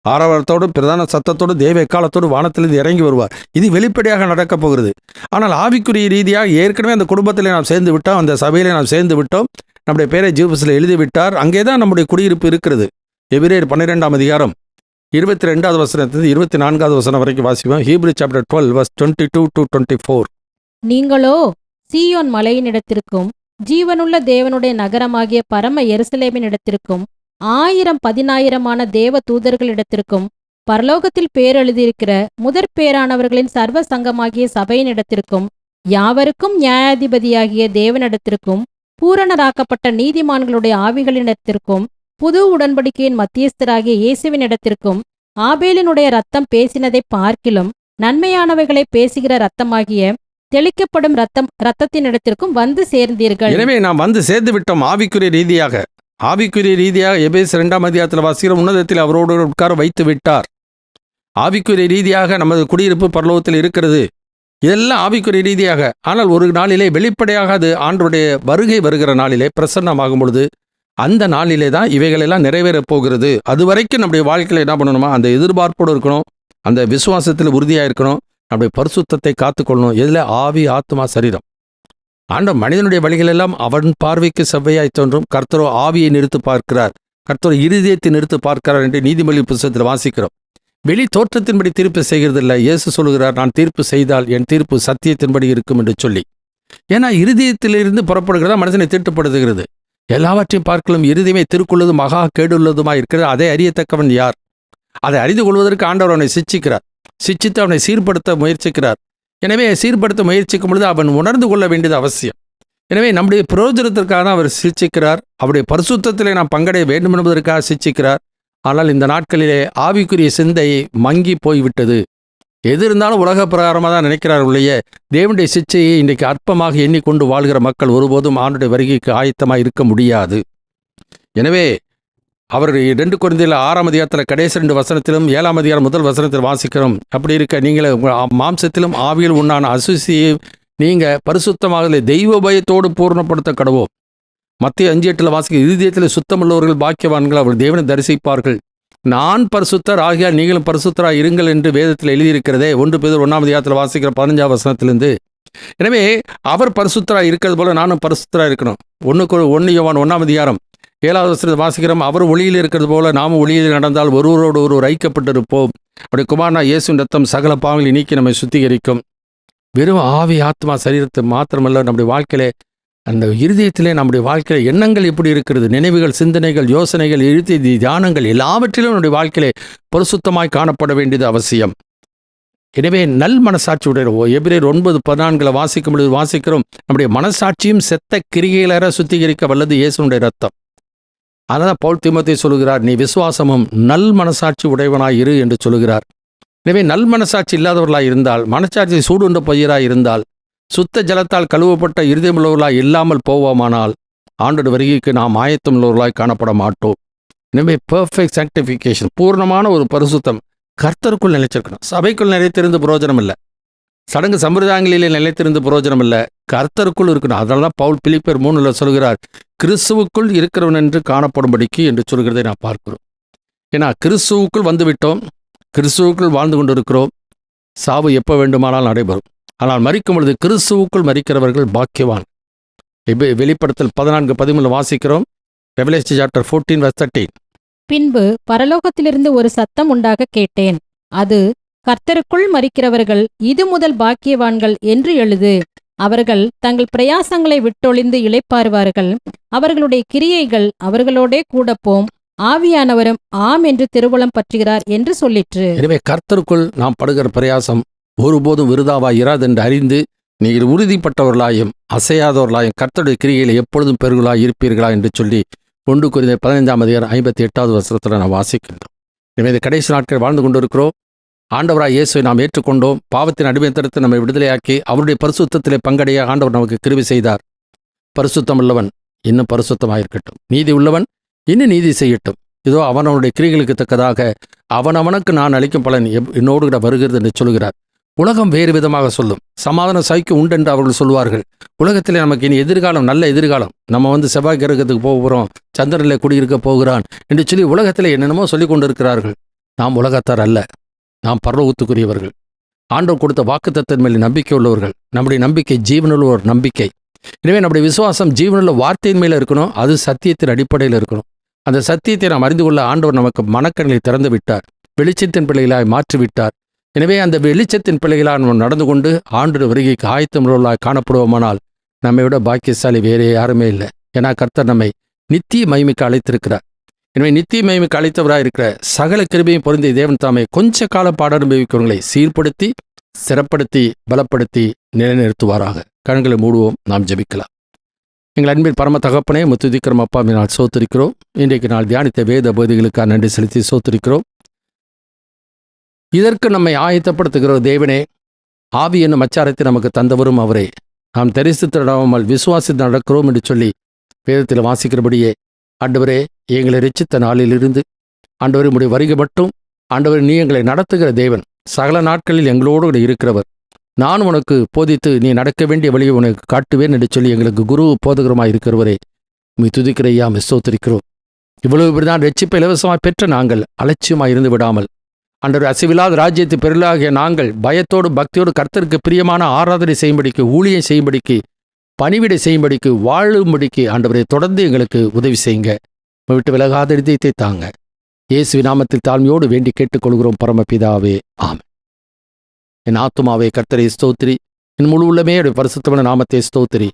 ஆரவாரத்தோடு பிரதான சத்தத்தோடு தேவ எக்காலத்தோடு வானத்திலிருந்து இறங்கி வருவார். இது வெளிப்படையாக நடக்கப் போகிறது. ஆனால் ஆவிக்குரிய ரீதியாக ஏற்கனவே அந்த குடும்பத்தில் நாம் சேர்ந்து விட்டோம், அந்த சபையில் நாம் சேர்ந்து விட்டோம், நம்முடைய பேரை ஜீவபுஸ்தகத்தில் எழுதி விட்டார். அங்கே தான் நம்முடைய குடியிருப்பு இருக்கிறது. எபிரேயர் 12ஆம் அதிகாரம் 22வது வசனத்திலிருந்து 24வது வசனம் வரைக்கும் வாசிப்போம். Hebrew chapter 12 verse 22-24. நீங்களோ சீயோன் மலையினிடத்திற்கும் ஜீவனுள்ள தேவனுடைய நகரமாகிய பரம எருசலேமின் இடத்திற்கும் 1000 தேவ தூதர்களிடத்திற்கும் பரலோகத்தில் பேரெழுதியிருக்கிற முதற் பேரானவர்களின் சர்வ சங்கமாகிய சபையின் இடத்திற்கும் யாவருக்கும் நியாயாதிபதியாகிய தேவனிடத்திற்கும் பூரணராக்கப்பட்ட நீதிமான்களுடைய ஆவிகளினிடத்திற்கும் புது உடன்படிக்கையின் மத்தியஸ்தராகிய இயேசுவின் இடத்திற்கும் ஆபேலினுடைய ரத்தம் பேசினதை பார்க்கிலும் நன்மையானவைகளை பேசுகிற ரத்தமாகிய தெளிக்கப்படும் ரத்தத்தினிடத்திற்கும் வந்து சேர்ந்தீர்கள். எனவே நாம் வந்து சேர்ந்து விட்டோம். ஆவிக்குரிய ரீதியாக எபேசியர் 2ஆம் அதிகாரத்தில் வாசிக்கிற உன்னதத்தில் அவரோடு உட்கார வைத்து விட்டார். ஆவிக்குரிய ரீதியாக நமது குடியிருப்பு பரலோகத்தில் இருக்கிறது. இதெல்லாம் ஆவிக்குரிய ரீதியாக. ஆனால் ஒரு நாளிலே வெளிப்படையாக அது ஆண்டவருடைய வருகை வருகிற நாளிலே பிரசன்னமாகும் பொழுது அந்த நாளிலே தான் இவைகளெல்லாம் நிறைவேறப் போகிறது. அது வரைக்கும் நம்முடைய வாழ்க்கையில் என்ன பண்ணணுமா, அந்த எதிர்பார்ப்போடு இருக்கணும், அந்த விசுவாசத்தில் உறுதியாக இருக்கணும், நம்முடைய பரிசுத்தத்தை காத்துக்கொள்ளணும். எதில்? ஆவி, ஆத்மா, சரீரம். மனிதனுடைய வழிகளெல்லாம் அவன் பார்வைக்கு செவ்வையாய் தோன்றும், கர்த்தரோ ஆவியை நிறுத்து பார்க்கிறார், கர்த்தரோ இருதயத்தை நிறுத்து பார்க்கிறார் என்று நீதிமொழி புத்தகத்தில் வாசிக்கிறோம். வெளி தோற்றத்தின்படி தீர்ப்பு செய்கிறதில்லை. இயேசு சொல்லுகிறார், நான் தீர்ப்பு செய்தால் என் தீர்ப்பு சத்தியத்தின்படி இருக்கும் என்று சொல்லி. ஏன்னா இருதயத்திலிருந்து புறப்படுகிறதா மனுஷனை தீட்டுப்படுத்துகிறது. எல்லாவற்றையும் பார்க்கலும் இருதயமே திருக்குள்ளதும் மகா கேடுள்ளதுமாய் இருக்கிறது. அதை அறியத்தக்கவன் யார்? அதை அறிந்து கொள்வதற்கு ஆண்டவர் அவனை சிட்சிக்கிறார், சிட்சித்து அவனை சீர்படுத்த முயற்சிக்கிறார். எனவே சீர்படுத்த முயற்சிக்கும் பொழுது அவன் உணர்ந்து கொள்ள வேண்டியது அவசியம். எனவே நம்முடைய பிரயோஜனத்திற்காக அவர் சிட்சிக்கிறார். அவருடைய பரிசுத்தத்திலே நாம் பங்கடைய வேண்டும் என்பதற்காக சிட்சிக்கிறார். ஆனால் இந்த நாட்களிலே ஆவிக்குரிய சிந்தை மங்கி போய்விட்டது. எது இருந்தாலும் உலக பிரகாரமாக தான் நினைக்கிறார்களே, தேவனுடைய சிட்சையை இன்றைக்கு அற்பமாக எண்ணிக்கொண்டு வாழ்கிற மக்கள் ஒருபோதும் ஆண்டுடைய வருகைக்கு ஆயத்தமாக இருக்க முடியாது. எனவே அவர் 2 கொரிந்தியர் 6ஆம் அதிகாரத்தில் கடைசி 2 வசனத்திலும் 7ஆம் அதிகாரம் 1 வசனத்தில் வாசிக்கிறோம். அப்படி இருக்க நீங்கள் மாம்சத்திலும் ஆவியில் உண்டான அசுசியை நீங்கள் பரிசுத்தமாக தெய்வ பயத்தோடு பூர்ணப்படுத்த கடவோம். மத்திய 5:8 வாசிக்க, இருதயத்தில் சுத்தமுள்ளவர்கள் பாக்கியவான்கள், அவர்கள் தேவனை தரிசிப்பார்கள். நான் பரிசுத்தர் ஆகியால் நீங்களும் பரிசுத்தராக இருங்கள் என்று வேதத்தில் எழுதியிருக்கிறதே. 1 பேதுரு 1ஆம் அதிகாரத்தில் வாசிக்கிற 15ஆம் வசனத்திலிருந்து. எனவே அவர் பரிசுத்தராக இருக்கிறது போல நானும் பரிசுத்தராக இருக்கணும். 1 யோவான் 1ஆம் அதிகாரம் 7ஆவது வசனத்தில் வாசிக்கிறோம், அவர் ஒளியில் இருக்கிறது போல நாமும் ஒளியில் நடந்தால் ஒருவரோடு ஒருவர் ஐக்கப்பட்டிருப்போம். அப்படி குமாரனா இயேசுவின் ரத்தம் சகல பாவங்களை நீக்கி நம்மை சுத்திகரிக்கும். வெறும் ஆவி, ஆத்மா, சரீரத்தை மாத்திரமல்ல, நம்முடைய வாழ்க்கையிலே, அந்த இருதயத்திலே நம்முடைய வாழ்க்கையில எண்ணங்கள் எப்படி இருக்கிறது, நினைவுகள், சிந்தனைகள், யோசனைகள், எழுத்து, தியானங்கள் எல்லாவற்றிலும் நம்முடைய வாழ்க்கையிலே பரிசுத்தமாய் காணப்பட வேண்டியது அவசியம். எனவே நல் மனசாட்சி உடையவோ எபிரேயர் 9:14 வாசிக்கும் பொழுது வாசிக்கிறோம், நம்முடைய மனசாட்சியும் செத்த கிரிகைகளற சுத்திகரிக்க வல்லது இயேசுனுடைய ரத்தம். அதனால் பவுல் தீமோத்தேயுவுக்கு சொல்லுகிறார், நீ விசுவாசமும் நல் மனசாட்சி உடையவனாய் இரு என்று சொல்லுகிறார். எனவே நல் மனசாட்சி இல்லாதவர்களாய் இருந்தால், மனசாட்சி சூடுண்ட பயிராய் இருந்தால், சுத்த ஜலத்தால் கழுவப்பட்ட இருதயமுள்ளவர்களாய் இல்லாமல் போவோமானால் ஆண்டோட வருகைக்கு நாம் ஆயத்தமுள்ளவர்களாய் காணப்பட மாட்டோம். எனவே பெர்ஃபெக்ட் சாங்டிஃபிகேஷன், பூர்ணமான ஒரு பரிசுத்தம் கர்த்தருக்குள் நிலைச்சிருக்கணும். சபைக்குள் நிலைத்திருந்து புரோஜனம் இல்லை, சடங்கு சம்பிரதாயங்களிலே நிலைத்திருந்து புரோஜனம் இல்லை, கர்த்தருக்குள் இருக்கணும். அதனால தான் பவுல் பிலிப்பியர் 3 சொல்கிறார், கிறிஸ்துவுக்குள் இருக்கிறவன் என்று காணப்படும்படிக்கு என்று சொல்கிறதை நான் பார்க்கிறோம். ஏன்னா கிறிஸ்துவுக்குள் வந்துவிட்டோம், கிறிஸ்துவுக்குள் வாழ்ந்து கொண்டு இருக்கிறோம். சாவு எப்போ வேண்டுமானால் நடைபெறும். ஆனால் மரிக்கும் பொழுது கிறிஸ்துவுக்குள் மரிக்கிறவர்கள் பாக்கியவான். வெளிப்படுத்தல் 14:13 வாசிக்கிறோம். Revelation chapter 14:13. பின்பு பரலோகத்திலிருந்து ஒரு சத்தம் உண்டாக கேட்டேன். அது, கர்த்தருக்குள் மரிக்கிறவர்கள் இது முதல் பாக்கியவான்கள் என்று எழுது. அவர்கள் தங்கள் பிரயாசங்களை விட்டொழிந்து இளைப்பாறுவார்கள். அவர்களுடைய கிரியைகள் அவர்களோடே கூட போம். ஆவியானவரும் ஆம் என்று திருவுளம் பற்றுகிறார் என்று சொல்லிற்று. எனவே கர்த்தருக்குள் நாம் படுகிற பிரயாசம் ஒருபோதும் விருதாவாய் இராது என்று அறிந்து நீங்கள் உறுதிப்பட்டவர்களாயும் அசையாதவர்களாயும் கர்த்தருடைய கிரியைகளை எப்பொழுதும் பெருகளாய் இருப்பீர்களா என்று சொல்லி 1 கொரிந்தியர் 15ஆம் அதிகாரம் 58வது வசனத்தில் நாம் வாசிக்கின்றோம். எனவே இந்த கடைசி நாட்கள் வாழ்ந்து கொண்டிருக்கிறோம். ஆண்டவராய் இயேசுவை நாம் ஏற்றுக்கொண்டோம். பாவத்தின் அடிமைத்தனத்தை நம்மை விடுதலையாக்கி அவருடைய பரிசுத்தத்திலே பங்கடைய ஆண்டவர் நமக்கு கிருபை செய்தார். பரிசுத்தம் உள்ளவன் இன்னும் பரிசுத்தமாயிருக்கட்டும், நீதி உள்ளவன் இன்னும் நீதி செய்யட்டும். இதோ அவனவனுடைய கிரிகளுக்கு தக்கதாக அவனவனுக்கு நான் அளிக்கும் பலன் என்னோடு கூட வருகிறது என்று சொல்கிறார். உலகம் வேறு விதமாக சொல்லும். சமாதான சைக்கு உண்டென்று அவர்கள் சொல்வார்கள். உலகத்திலே நமக்கு இனி எதிர்காலம், நல்ல எதிர்காலம், நம்ம செவ்வாய் கிரகத்துக்கு போகிறோம், சந்திரனிலே குடியிருக்க போகிறான் என்று சொல்லி உலகத்திலே என்னென்னமோ சொல்லிக் கொண்டிருக்கிறார்கள். நாம் உலகத்தார் அல்ல, நாம் பரலோகத்துக்குரியவர்கள். ஆண்டவர் கொடுத்த வாக்குத்தத்தத்தின் மேல் நம்பிக்கை உள்ளவர்கள். நம்முடைய நம்பிக்கை ஜீவனுள்ள ஒரு நம்பிக்கை. எனவே நம்முடைய விசுவாசம் ஜீவனுள்ள வார்த்தையின் மேலே இருக்கணும். அது சத்தியத்தின் அடிப்படையில் இருக்கணும். அந்த சத்தியத்தை நாம் அறிந்து கொள்ள ஆண்டவர் நமக்கு மனக்கண்களை திறந்து விட்டார், வெளிச்சத்தின் பிள்ளைகளாய் மாற்றிவிட்டார். எனவே அந்த வெளிச்சத்தின் பிள்ளைகளாக நாம் நடந்து கொண்டு ஆண்டோட வருகைக்கு ஆயத்தமுள்ளவர்களாய் காணப்படுவோமானால் நம்மை விட பாக்கியசாலி வேறே யாருமே இல்லை. ஏன்னா கர்த்தர் நம்மை நித்திய மகிமைக்கு அழைத்திருக்கிறார். எனவே நித்திய மகிமைக்கு அழைத்தவராக இருக்கிற சகல கிருபையும் பொருந்திய தேவன் தாமே கொஞ்ச கால பாட அனுபவிக்கிறவங்களை சீர்படுத்தி, சிறப்படுத்தி, பலப்படுத்தி நிலைநிறுத்துவாராக. கண்களை மூடுவோம், நாம் ஜெபிக்கலாம். எங்கள் அன்பின் பரம தகப்பனே, முத்துதிக்கிறோம் அப்பா, நாள் சோத்திருக்கிறோம். இன்றைக்கு நாள் தியானித்த வேத பகுதிகளுக்காக நன்றி செலுத்தி சோத்திருக்கிறோம். இதற்கு நம்மை ஆயத்தப்படுத்துகிற தேவனே, ஆவி என்னும் அச்சாரத்தை நமக்கு தந்தவரும் அவரே. நாம் தரிசித்திடாமல் விசுவாசித்து நடக்கிறோம் என்று சொல்லி வேதத்தில் வாசிக்கிறபடியே ஆண்டவரே, எங்களை இரட்சித்த நாளிலிருந்து ஆண்டவரே உம்முடைய வருகை மட்டும் ஆண்டவரே நீ எங்களை நடத்துகிற தேவன், சகல நாட்களில் எங்களோடு கூட இருக்கிறவர். நான் உனக்கு போதித்து நீ நடக்க வேண்டிய வழியை உனக்கு காட்டுவேன் என்று சொல்லி எங்களுக்கு குரு போதகரமாக இருக்கிறவரே, உம்மை துதிக்கிறையா, ஸ்தோத்திரிக்கிறோம். இவ்வளவு இப்படிதான் ரட்சிப்பை இலவசமாக பெற்ற நாங்கள் அலட்சியமாக இருந்து விடாமல் ஆண்டவர் அசைவில்லாத ராஜ்யத்தை பெறலாகிய நாங்கள் பயத்தோடு பக்தியோடு கர்த்தருக்கு பிரியமான ஆராதனை செய்யும்படிக்கு, ஊழியம் செய்யும்படிக்கு, பணிவிடை செய்யும்படிக்கு, வாழும்படிக்கு ஆண்டவரை தொடர்ந்து எங்களுக்கு உதவி செய்யுங்க. விட்டு விலகாத இதயத்தை தாங்க. இயேசுவின் நாமத்தில் தாழ்மையோடு வேண்டி கேட்டுக்கொள்கிறோம் பரமபிதாவே, ஆமென். என் ஆத்துமாவே கர்த்தரை ஸ்தோத்திரி, என் முழு உள்ளமே பரிசுத்தமான நாமத்தை ஸ்தோத்திரி.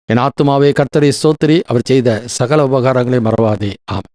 என் ஆத்துமாவே கர்த்தரை ஸ்தோத்திரி, அவர் செய்த சகல உபகாரங்களை மறவாதே, ஆமென்.